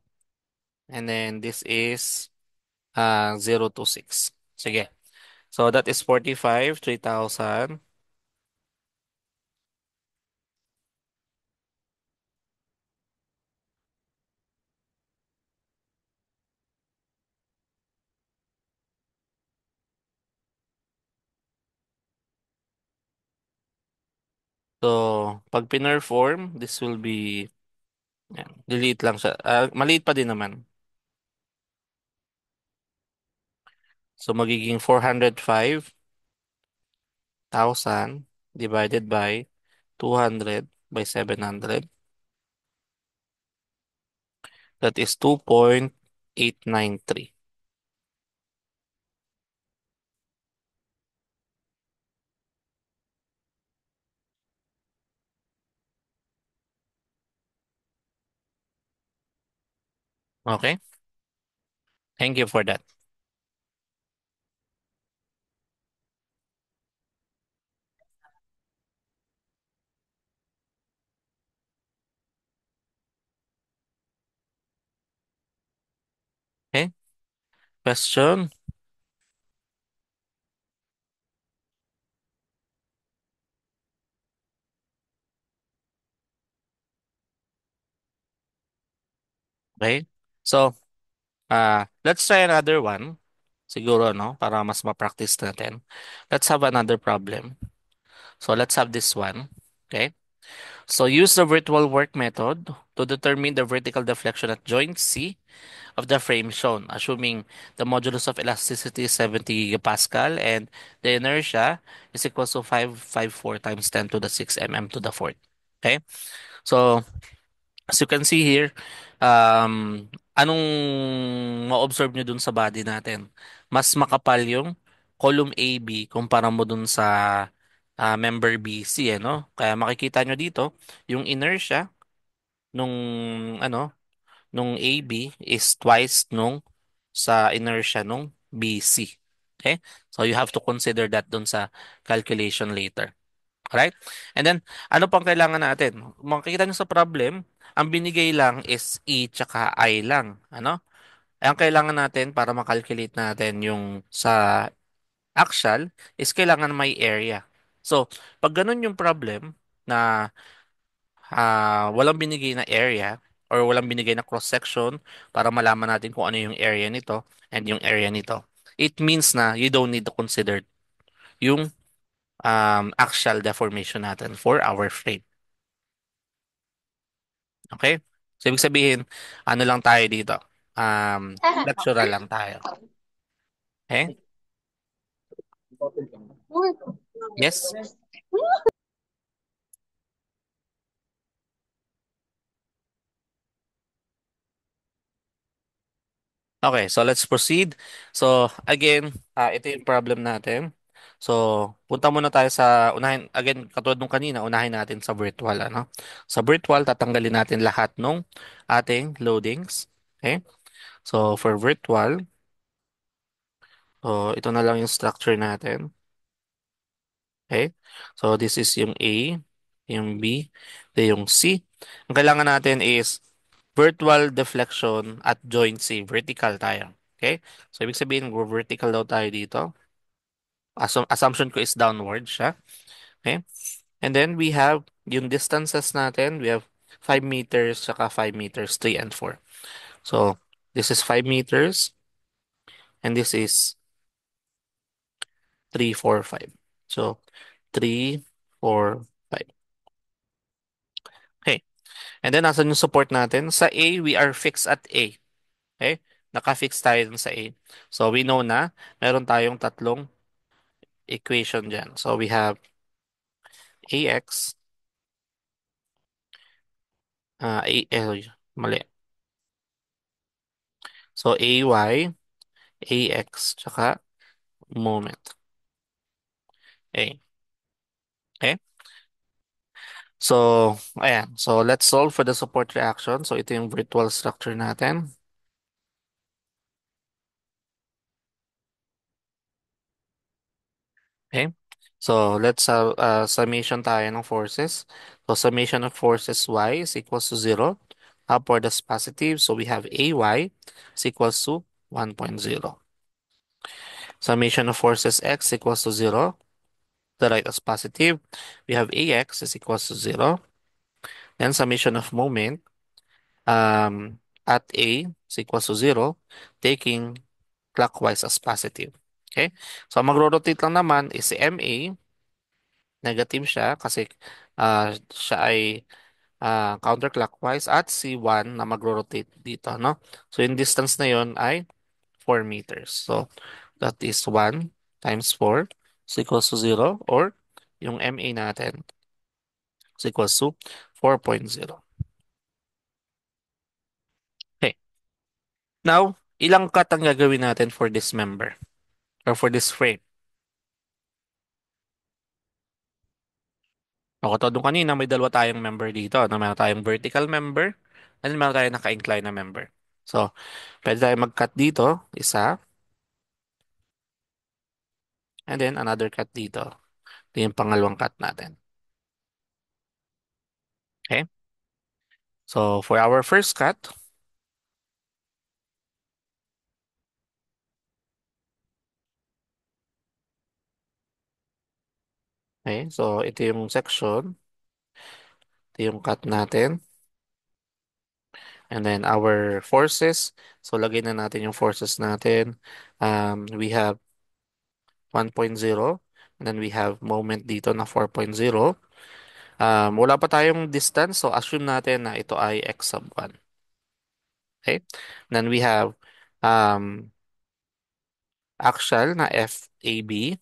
And then this is 0 to 6. Sige. So, that is 45, 3,000. So, pag pinerform, this will be, yan, delete lang siya. Maliit pa din naman. So, magiging 405,000 divided by 200 by 700. That is 2.893. Okay? Thank you for that. Okay? Question? Okay? So, let's try another one. Siguro, no? Para mas ma-practice natin. Let's have another problem. So, let's have this one. Okay? So, use the virtual work method to determine the vertical deflection at joint C of the frame shown, assuming the modulus of elasticity is 70 gigapascal and the inertia is equal to 554 times 10 to the 6 mm to the fourth. Okay? So, as you can see here, anong ma-observe nyo dun sa body natin? Mas makapal yung column AB kumpara mo dun sa member BC, no? Kaya makikita nyo dito, yung inertia nung ano, nung AB is twice nung sa inertia nung BC. Okay? So you have to consider that dun sa calculation later. Alright? And then, ano pang kailangan natin? Makikita nyo sa problem, ang binigay lang is E tsaka I lang. Ano? Ang kailangan natin para makalculate natin yung sa actual is kailangan may area. So, pag ganun yung problem na walang binigay na area or walang binigay na cross-section para malaman natin kung ano yung area nito and yung area nito, it means na you don't need to consider yung actual deformation natin for our frame. Okay? So, ibig sabihin, ano lang tayo dito? Flexural lang tayo. Okay? Yes? Okay, so let's proceed. So, again, ito yung problem natin. So, punta muna tayo sa unahin, again, katulad nung kanina, unahin natin sa virtual, ano? Sa virtual, tatanggalin natin lahat nung ating loadings. Okay? So, for virtual, so, ito na lang yung structure natin. Okay? So, this is yung A, yung B, ito yung C. Ang kailangan natin is virtual deflection at joint C. Vertical tayo. Okay? So, ibig sabihin, vertical daw tayo dito. Assumption ko is downward siya. Okay? And then, we have yung distances natin. We have 5 meters, saka 5 meters, 3 and 4. So, this is 5 meters, and this is 3, 4, 5. So, 3, 4, 5. Okay. And then, nasan yung support natin? Sa A, we are fixed at A. Okay? Naka-fix tayo dun sa A. So, we know na meron tayong tatlong equation dyan. So, we have AX, mali. So, AY, AX, tsaka moment. A. Okay? So, ayan. So, let's solve for the support reaction. So, ito yung virtual structure natin. Okay? So, let's have summation tayo ng forces. So, summation of forces Y is equals to 0. Upward is positive. So, we have AY is equals to 1.0. Summation of forces X equals to 0. The right is positive. We have AX is equals to 0. Then, summation of moment at A is equals to 0, taking clockwise as positive. Okay? So, magro-rotate lang naman is si MA, negative siya kasi siya ay counterclockwise at si 1 na magro-rotate dito, no? So, yung distance na yon ay 4 meters. So, that is 1 times 4 is equals to 0 or yung MA natin is equals to 4.0. Okay. Now, ilang cut ang gagawin natin for this member or for this frame? O, katulad nung kanina, may dalawa tayong member dito. No? Meron tayong vertical member and meron tayong naka-incline na member. So, pwede tayong mag-cut dito, isa, and then another cut dito. Ito yung pangalawang cut natin. Okay? So, for our first cut, okay, so ito yung section, ito yung cut natin, and then our forces, so lagay na natin yung forces natin. We have 1.0, and then we have moment dito na 4.0. Wala pa tayong distance, so assume natin na ito ay x sub 1. Okay? Then we have um, axial na FAB,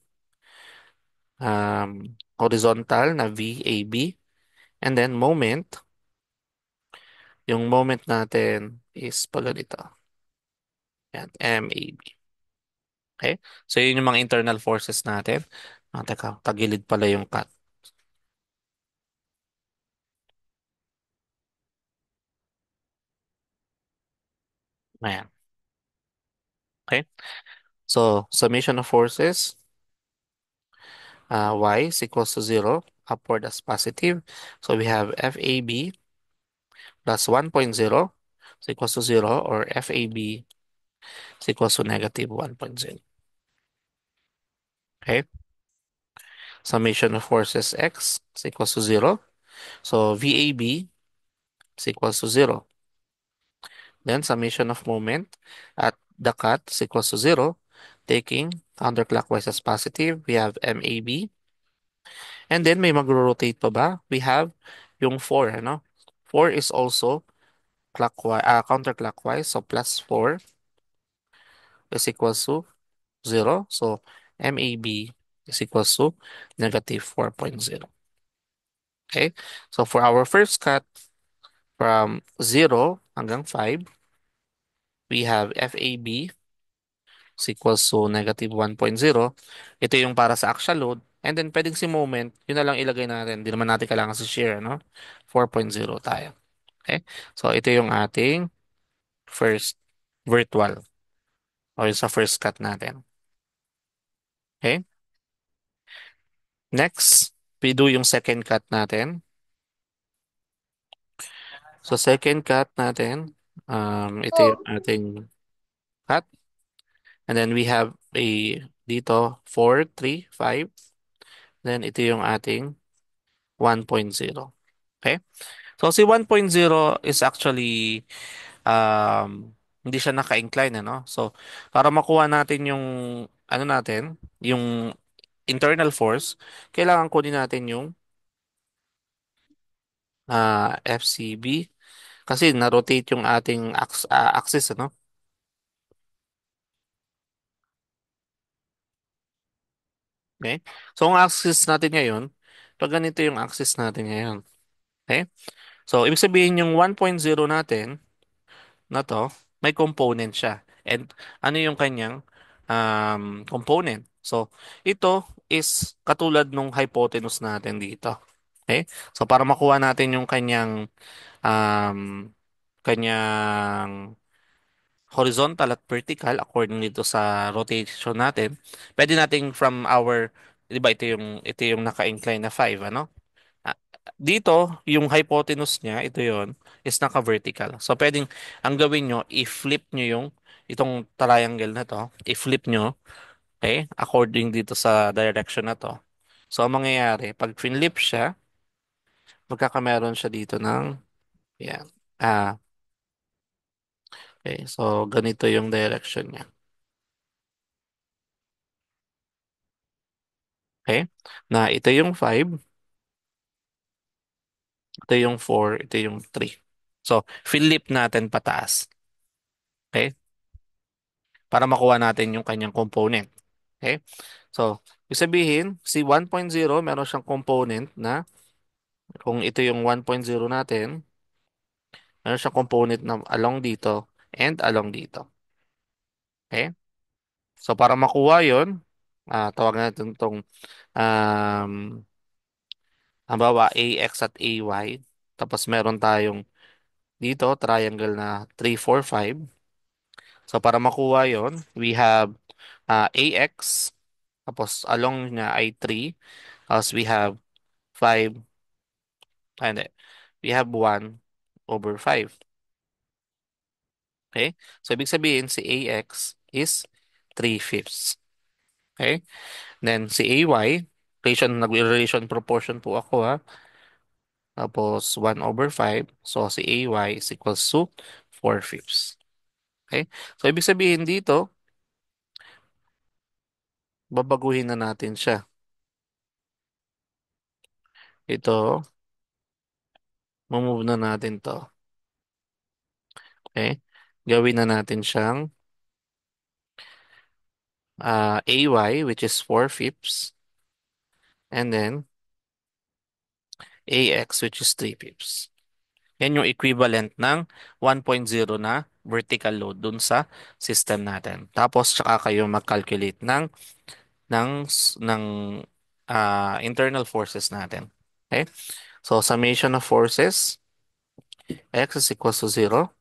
horizontal na VAB, and then moment, yung moment natin is pag ganito. Yan, MAB. Okay? So, yun yung mga internal forces natin. Teka, tagilid pala yung cut. Ayan. Okay? So, summation of forces, y is equals to 0, upward as positive. So, we have FAB plus 1.0 is equals to 0, or FAB is equals to negative 1.0. Okay? Summation of forces x is equals to 0. So, VAB is equals to 0. Then, summation of moment at the cut is equals to 0. Taking counterclockwise as positive, we have MAB. And then may magro-rotate pa ba? We have yung 4, ano? 4 is also counterclockwise. So plus 4 is equals to 0. So MAB is equals to negative 4.0. Okay? So for our first cut from 0 hanggang 5, we have FAB is equals to negative 1.0. Ito yung para sa axial load. And then pwedeng si moment, yun na lang ilagay natin. Hindi naman natin kailangan si shear, no? 4.0 tayo. Okay? So, ito yung ating first virtual or yung sa first cut natin. Okay? Next, we do yung second cut natin. So, second cut natin, ito yung ating cut. And then we have a dito 4, 3, 5. Then ito yung ating 1.0. Okay? So, si 1.0 is actually hindi siya naka-incline, ano? So, para makuha natin yung ano natin, yung internal force, kailangan kunin natin yung FCB kasi na-rotate yung ating axis, ano? Okay? So, ang axis natin ngayon, pag ganito yung axis natin ngayon. Okay? So, ibig sabihin yung 1.0 natin na to, may component siya. And ano yung kanyang component? So, ito is katulad nung hypotenuse natin dito. Okay? So, para makuha natin yung um, kanyang horizontal at vertical according dito sa rotation natin, pwede nating from our, di ba ito yung naka-incline na 5, ano? Ah, Dito, yung hypotenuse niya, ito yon is naka-vertical. So, pwedeng, ang gawin nyo, i-flip nyo itong triangle na to, i-flip nyo, okay, according dito sa direction na to. So, ang mangyayari, pag finlip siya, magkakameron siya dito ng, yan. Okay, so ganito yung direction niya. Okay? Na ito yung 5, ito yung 4, ito yung 3. So, flip natin pataas. Okay? Para makuha natin yung kanyang component. Okay? So, ibig sabihin, si 1.0, meron siyang component na kung ito yung 1.0 natin, meron siyang component na along dito and along dito. Okay? So, para makuha yon, tawag natin itong um, halimbawa AX at AY. Tapos meron tayong dito triangle na 3, 4, 5. So para makuha yon, we have AX. Tapos along niya ay 3. Tapos we have 5. Hindi. We have 1/5. Okay? So ibig sabihin si AX is 3/5. Okay? Then si AY, nag-relation proportion po ako, ha. Tapos 1/5. So si AY is equals to 4/5. Okay? So ibig sabihin dito, babaguhin na natin siya. Ito, mamove na natin to. Okay? Gawin na natin siyang AY, which is 4/5, and then AX, which is 3/5. Yan yung equivalent ng 1.0 na vertical load dun sa system natin. Tapos, tsaka kayo mag-calculate ng internal forces natin. Okay? So, summation of forces, X is equals to 0.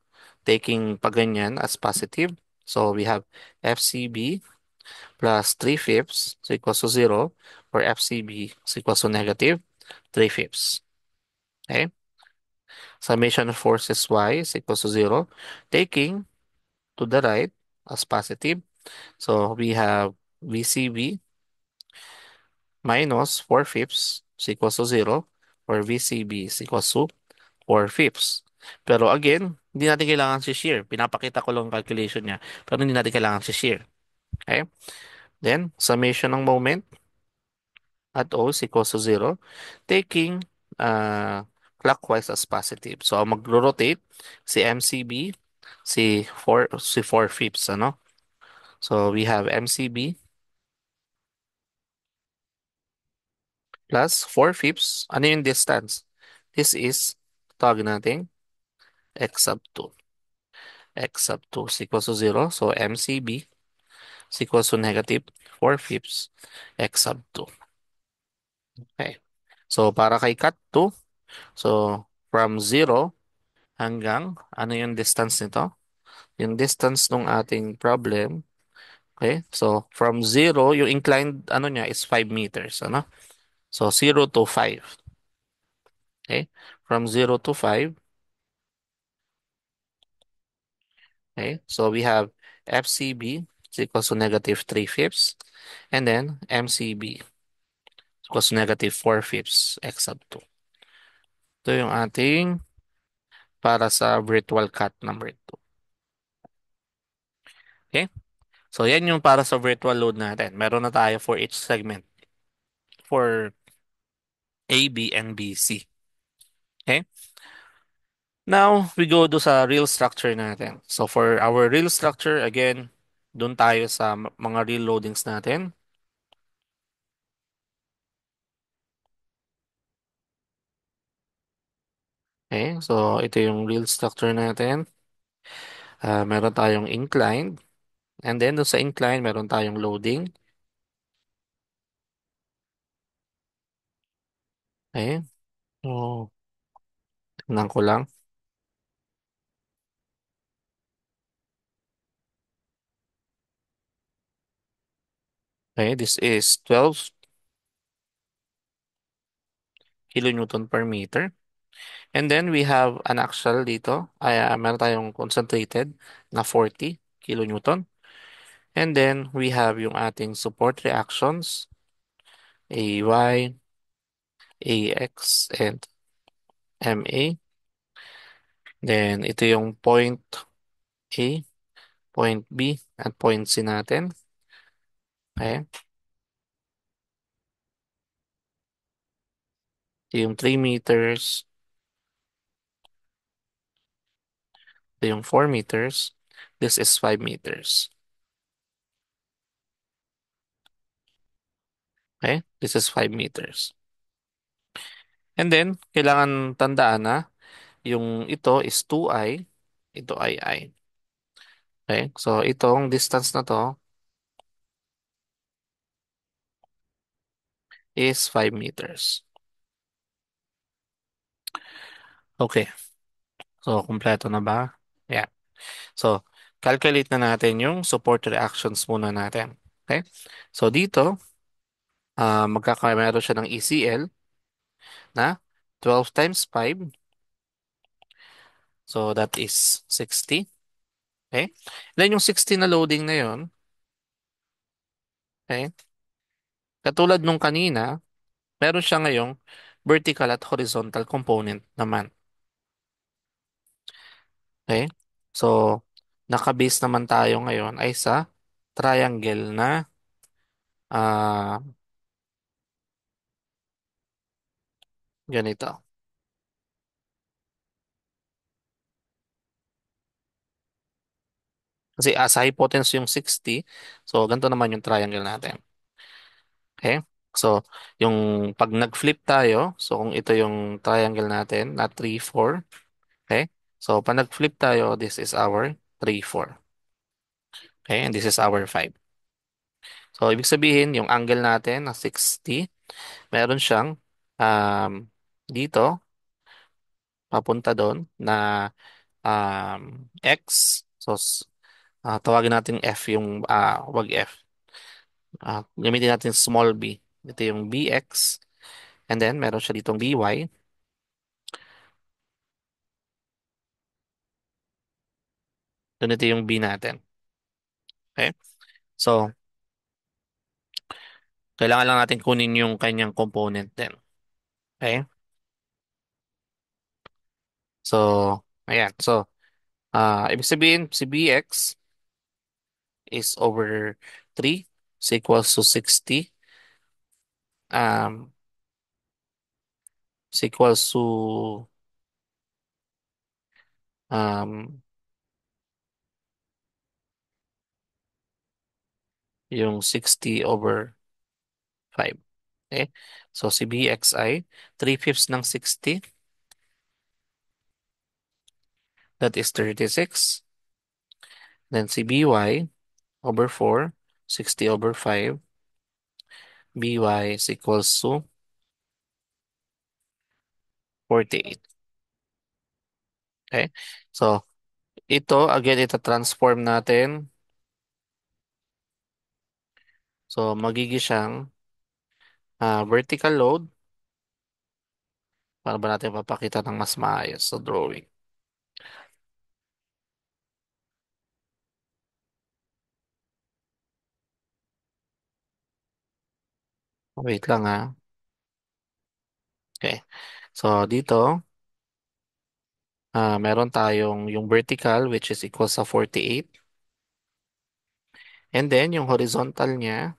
taking pa ganyan as positive. So we have FCB plus 3 fifths is equals to 0, or FCB is equals to negative 3 fifths. Okay? Summation of forces Y is equals to 0, taking to the right as positive. So we have VCB minus 4 fifths is equals to 0, or VCB is equals to 4 fifths. Pero again, hindi natin kailangan si shear. Pinapakita ko lang ang calculation niya. Pero hindi natin kailangan si shear. Okay? Then, summation ng moment at O is equals to 0, taking uh, clockwise as positive. So, ang magro-rotate si MCB, si 4 fifths, ano? So, we have MCB plus 4 fifths. Ano yung distance? This is, tawag natin, x sub 2. X sub 2 is equals to 0. So, MCB is equals to negative 4 fifths x sub 2. Okay. So, para kay cut 2, so, from 0 hanggang, ano yung distance nito? Yung distance ng ating problem, okay? So, from 0, yung inclined, ano niya, is 5 meters, ano? So, 0 to 5, okay? From 0 to 5, okay? So, we have FCB is equals to negative 3 fifths, and then MCB is equals to negative 4 fifths x sub 2. Ito yung ating para sa virtual cut number 2. Okay? So, yan yung para sa virtual load natin. Meron na tayo for each segment for A, B, and B, C. Okay? Now, we go do sa real structure natin. So, for our real structure, again, dun tayo sa mga real loadings natin. Okay? So, ito yung real structure natin. Meron tayong inclined. And then, dun sa incline, meron tayong loading. Okay? So, tingnan ko lang. Okay, this is 12 kilonewton per meter. And then we have an actual dito. Meron tayong concentrated na 40 kilonewton. And then we have yung ating support reactions, AY, AX, and MA. Then ito yung point A, point B, at point C natin. Okay. Ito yung 3 meters. Ito yung 4 meters. This is 5 meters. Okay? This is 5 meters. And then, kailangan tandaan na yung ito is 2I, ito ay I. Okay? So, itong distance na to is 5 meters. Okay. So, kumpleto na ba? Yeah. So, calculate na natin yung support reactions muna natin. Okay? So, dito, meron siya ng ECL na 12 times 5. So, that is 60. Okay? Then, yung 60 na loading na yun, okay? Katulad nung kanina, meron siya ngayong vertical at horizontal component naman. Okay? So, naka-base naman tayo ngayon ay sa triangle na ah ganito. Kasi sa hypotenuse yung 60, so ganito naman yung triangle natin. Okay? So, yung pag nag-flip tayo, so kung ito yung triangle natin na 3, 4, okay? So, pag nag-flip tayo, this is our 3, 4. Okay? And this is our 5. So, ibig sabihin, yung angle natin na 60, meron siyang um, dito, papunta doon, na X. So, tawagin natin F yung, wag F. Gamitin natin small b. Ito yung bx. And then, meron siya ditong by. Then, ito yung b natin. Okay? So, kailangan lang natin kunin yung kanyang component din. Okay? So, ayan. So, ibig sabihin, si bx is over 3 is equals to 60. Um, is equals to um, yung 60 over 5. Okay? So, si bx ay 3/5 ng 60. That is 36. Then si by over 4, 60 over 5. By is equals to 48. Okay? So, ito, again, ito transform natin. So, magiging siyang vertical load. Para ba natin mapakita ng mas maayos sa drawing? Wait lang ha. Okay. So, dito, meron tayong yung vertical which is equal sa 48. And then, yung horizontal niya,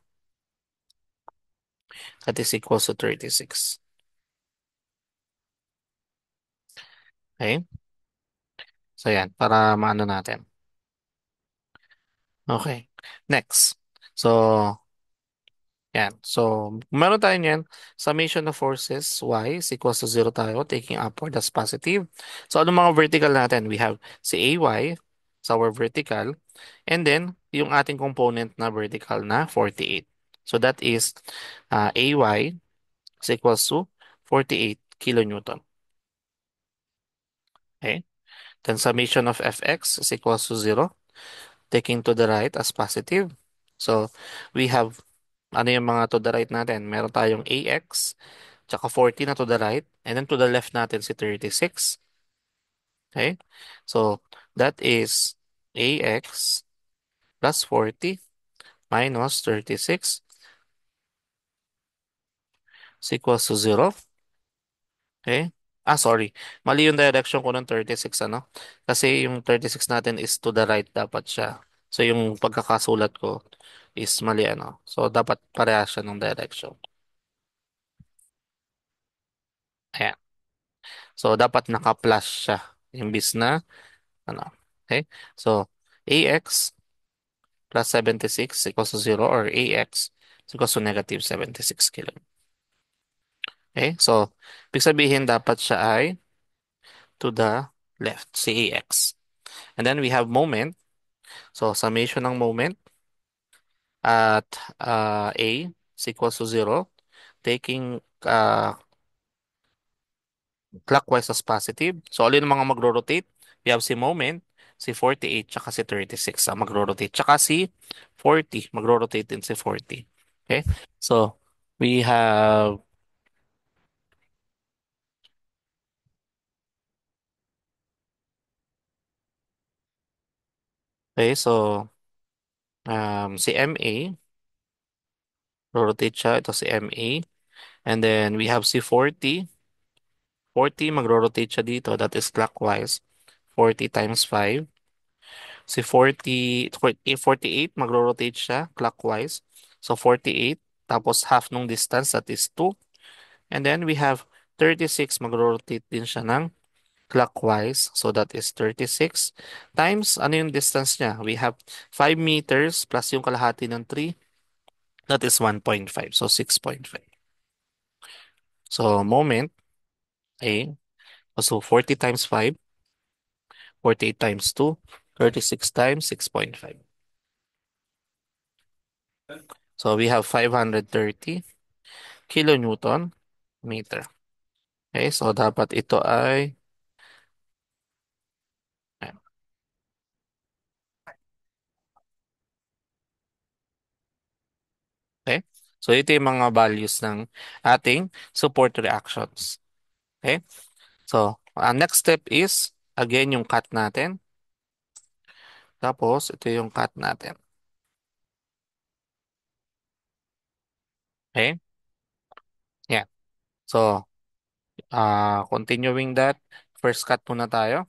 that is equal to 36. Okay? So, yan. Para maano natin. Okay. Next. So, yan. So, meron tayo niyan. Summation of forces, y is equals to 0 tayo, taking upward as positive. So, ano mga vertical natin? We have si AY, so our vertical. And then, yung ating component na vertical na 48. So, that is AY is equals to 48 kilonewton. Okay? Then, summation of FX is equals to 0, taking to the right as positive. So, we have ano yung mga to the right natin? Meron tayong AX, tsaka 40 na to the right, and then to the left natin si 36. Okay? So, that is AX plus 40 minus 36 is equals to 0. Okay? Sorry. Mali yung direction ko ng 36, ano? Kasi yung 36 natin is to the right dapat siya. So, yung pagkakasulat ko is mali, ano? So, dapat parehas siya ng direction. Ayan. So, dapat naka-plus siya. Imbis na, ano? Okay? So, AX plus 76 equals to 0 or AX is equals to negative 76 kilo. Okay? So, ibig sabihin dapat siya ay to the left, si AX. And then we have moment. So, summation ng moment at A is equals to 0, taking clockwise as positive. So, alin ang mga magro-rotate? We have si moment, si 48, tsaka si 36 ang magro-rotate. Tsaka si 40, magro-rotate din si 40. Okay? So, we have, okay, so, si MA, rotate siya. Ito si MA. And then, we have si 40. 40, magro-rotate siya dito. That is clockwise. 40 times 5. Si 48, magro-rotate siya clockwise. So 48, tapos half nung distance, that is 2. And then we have 36, magro-rotate din siya ng clockwise. So that is 36 times, ano yung distance niya? We have 5 meters plus yung kalahati ng 3. That is 1.5. So 6.5. So moment, A. So 40 times 5, 48 times 2, 36 times 6.5. So we have 530 kilonewton meter. Okay, so dapat ito ay So ito yung mga values ng ating support reactions. Okay? So, next step is, again, yung cut natin. Tapos, ito yung cut natin. Okay? Yeah. So, continuing that, first cut muna tayo.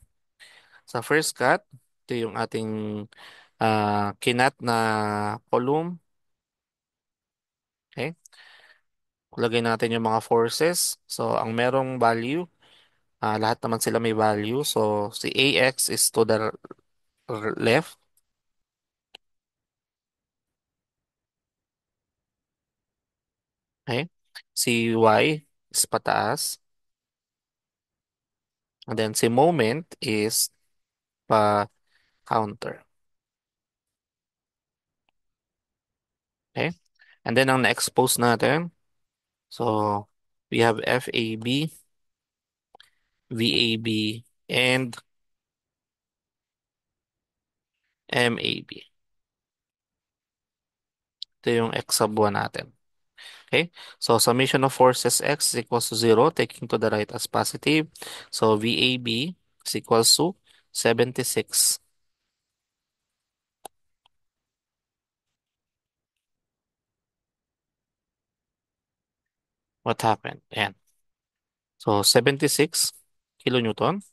Sa first cut, ito yung ating kinat na column. Okay? Lagay natin yung mga forces. So, ang merong value, lahat naman sila may value. So, si AX is to the left. Okay? Si Y is pataas. And then si moment is pa counter. Okay? And then ang na-expose natin, so we have FAB, VAB, and MAB. Ito yung X sub 1 natin. Okay? So summation of forces X is equals to 0, taking to the right as positive. So VAB is equals to 76. What happened? Ayan. So 76 kilonewton.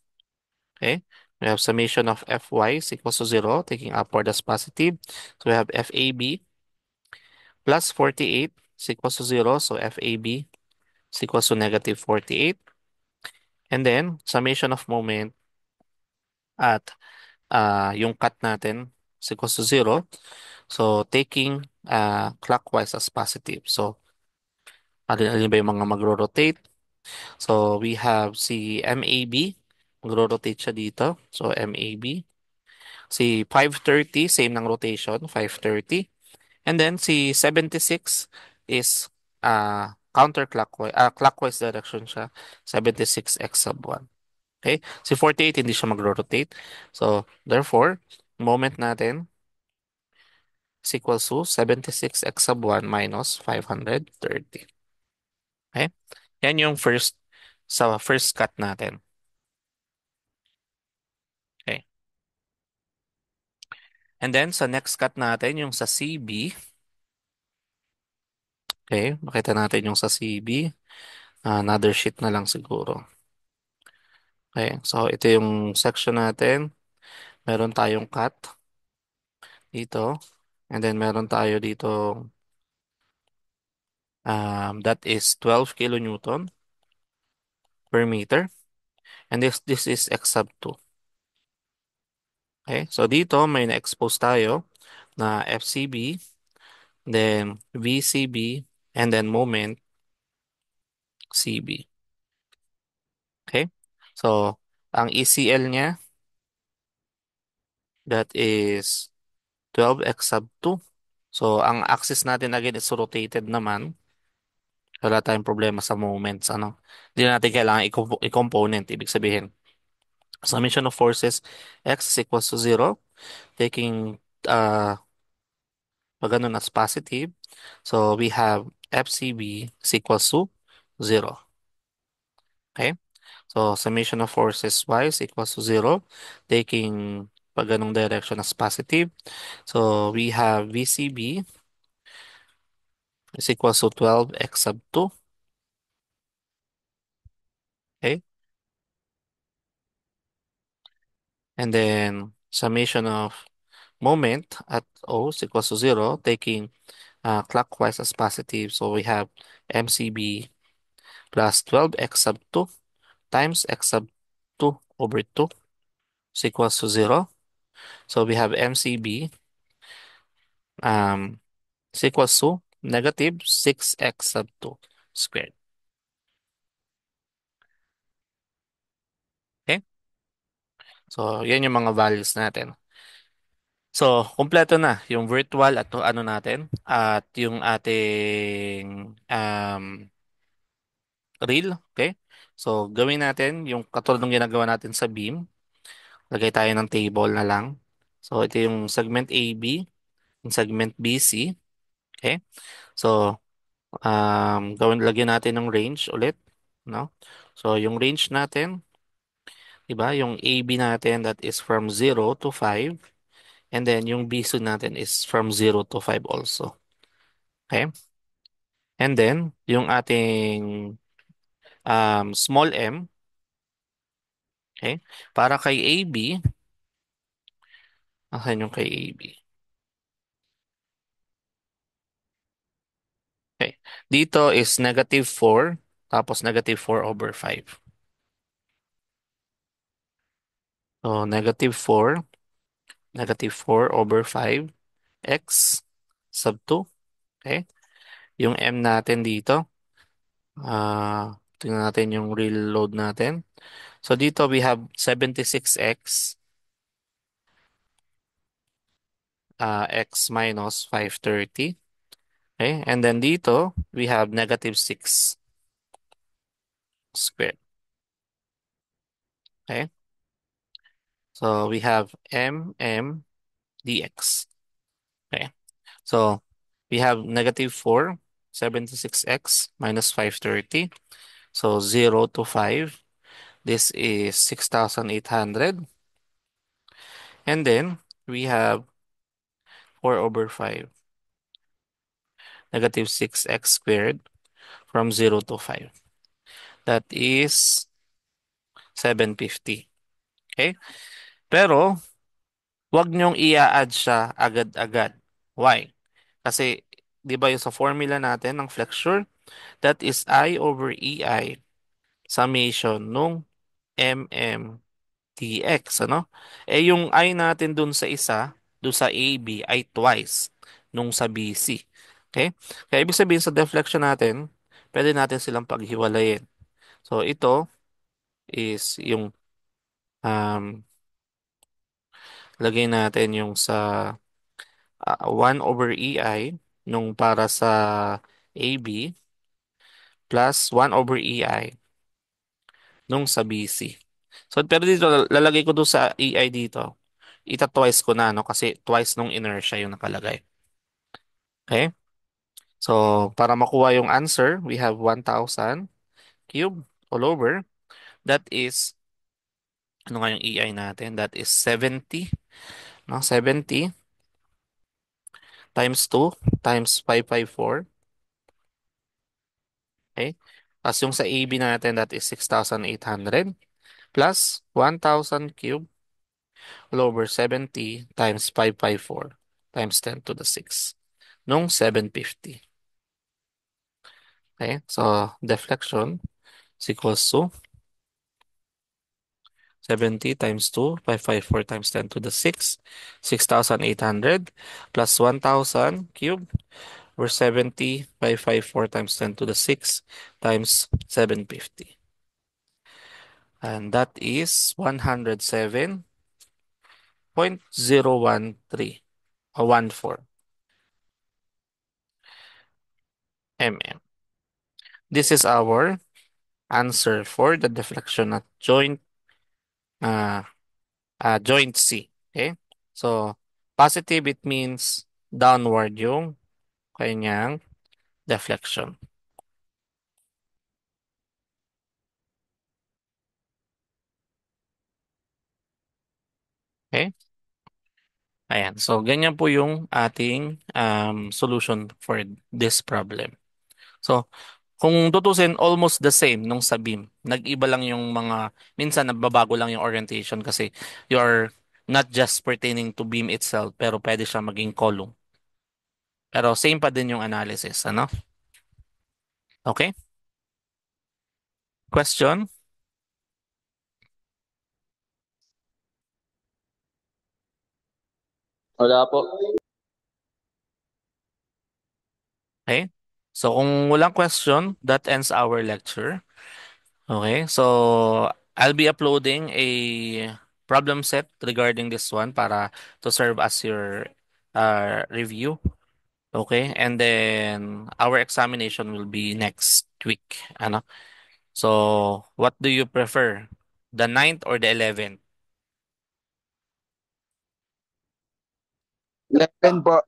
Okay? We have summation of Fy is equals to 0, taking upward as positive. So we have FAB plus 48 is equals to 0. So FAB is equals to negative 48. And then, summation of moment at yung cut natin is equals to 0. So, taking clockwise as positive. So, alin ba yung mga magro-rotate? So, we have si MAB. Magro-rotate siya dito. So, MAB. Si 530, same ng rotation, 530. And then si 76 is counterclockwise, clockwise direction siya, 76x sub 1. Okay? Si 48 hindi siya magro-rotate. So, therefore, moment natin is equals to 76x sub 1 minus 530. Okay? Yan yung first cut natin. Okay. And then, sa next cut natin, yung sa CB. Okay, makita natin yung sa CB. Another sheet na lang siguro. Okay, so ito yung section natin. Meron tayong cut dito. And then meron tayo dito that is 12 kilonewton per meter. And this is X sub 2. Okay, so dito may na-expose tayo na FCB, then VCB, and then moment CB. Okay, so ang ECL niya, that is 12 X sub 2. So ang axis natin again is rotated naman. Wala tayong problema sa moments, ano. Hindi na natin kailangan i-component, ibig sabihin. Summation of forces, X is equals to 0, taking pag ganun as positive. So, we have FCB is equals to 0. Okay? So, summation of forces Y is equals to 0, taking pag ganung direction as positive. So, we have VCB is equals to 12x sub 2. Okay? And then, summation of moment at O is equals to 0, taking clockwise as positive. So we have MCB plus 12x sub 2 times x sub 2 over 2 is equals to 0. So we have MCB um, is equals to negative 6x sub 2 squared. Okay? So, yan yung mga values natin. So, kumpleto na yung virtual at ano natin at yung ating real. Okay? So, gawin natin yung katulad ng ginagawa natin sa beam. Lagay tayo ng table na lang. So, ito yung segment AB, yung segment BC. Okay? So, Lagyan natin ng range ulit, no? So, yung range natin, diba? Yung AB natin, that is from 0 to 5. And then, yung BC natin is from 0 to 5 also. Okay? And then, yung ating small m, okay? Para kay AB, asan yung kay AB? Okay. Dito is -4, tapos -4/5. So, -4/5 x sub 2. Okay? Yung m natin dito, tingnan natin yung real load natin. So, dito we have 76x, x minus 530. Okay? And then dito, we have -6 squared. Okay? So, we have m dx. Okay? So, we have -4, 76x minus 530. So, 0 to 5. This is 6,800. And then, we have 4/5, -6x squared from 0 to 5. That is 750. Okay? Pero, wag nyong i-add siya agad-agad. Why? Kasi, di ba yung sa formula natin ng flexure, that is I over EI summation nung dx, ano? Eh, yung I natin dun sa isa, dun sa AB, ay twice nung sa BC. Okay? Kaya ibig sabihin sa deflection natin, pwede natin silang paghiwalayin. So, ito is yung um, lagay natin yung sa 1 over EI nung para sa AB plus 1 over EI nung sa BC. So, pero dito, lalagay ko doon sa EI dito. Ita-twice ko na, no? Kasi twice nung inertia yung nakalagay. Okay? So, para makuha yung answer, we have 1,000 cube all over. That is, ano nga yung EI natin? That is 70. No? 70 times 2 times 554. Okay? Tapos yung sa AB natin, that is 6,800 plus 1,000 cube all over 70 times 554 times 10 to the 6 nung 750. Okay? So, deflection is equals to 70 times 2, 554 times 10 to the 6, 6,800 plus 1,000 cube or 70, 554 times 10 to the 6 times 750. And that is 107.013 or 14 mm. This is our answer for the deflection at uh, joint C. Okay? So, positive, it means downward yung kanyang deflection. Okay? Ayan. So, ganyan po yung ating solution for this problem. So, kung tutusin, almost the same nung sa beam. Nag-iba lang yung minsan nagbabago lang yung orientation kasi you're not just pertaining to beam itself, pero pwede siya maging column. Pero same pa din yung analysis, ano? Okay? Question? Wala po. Okay? So, kung walang question, that ends our lecture. Okay? So, I'll be uploading a problem set regarding this one para to serve as your review. Okay? And then, our examination will be next week. Ano? So, what do you prefer? The 9th or the 11th? 11 po.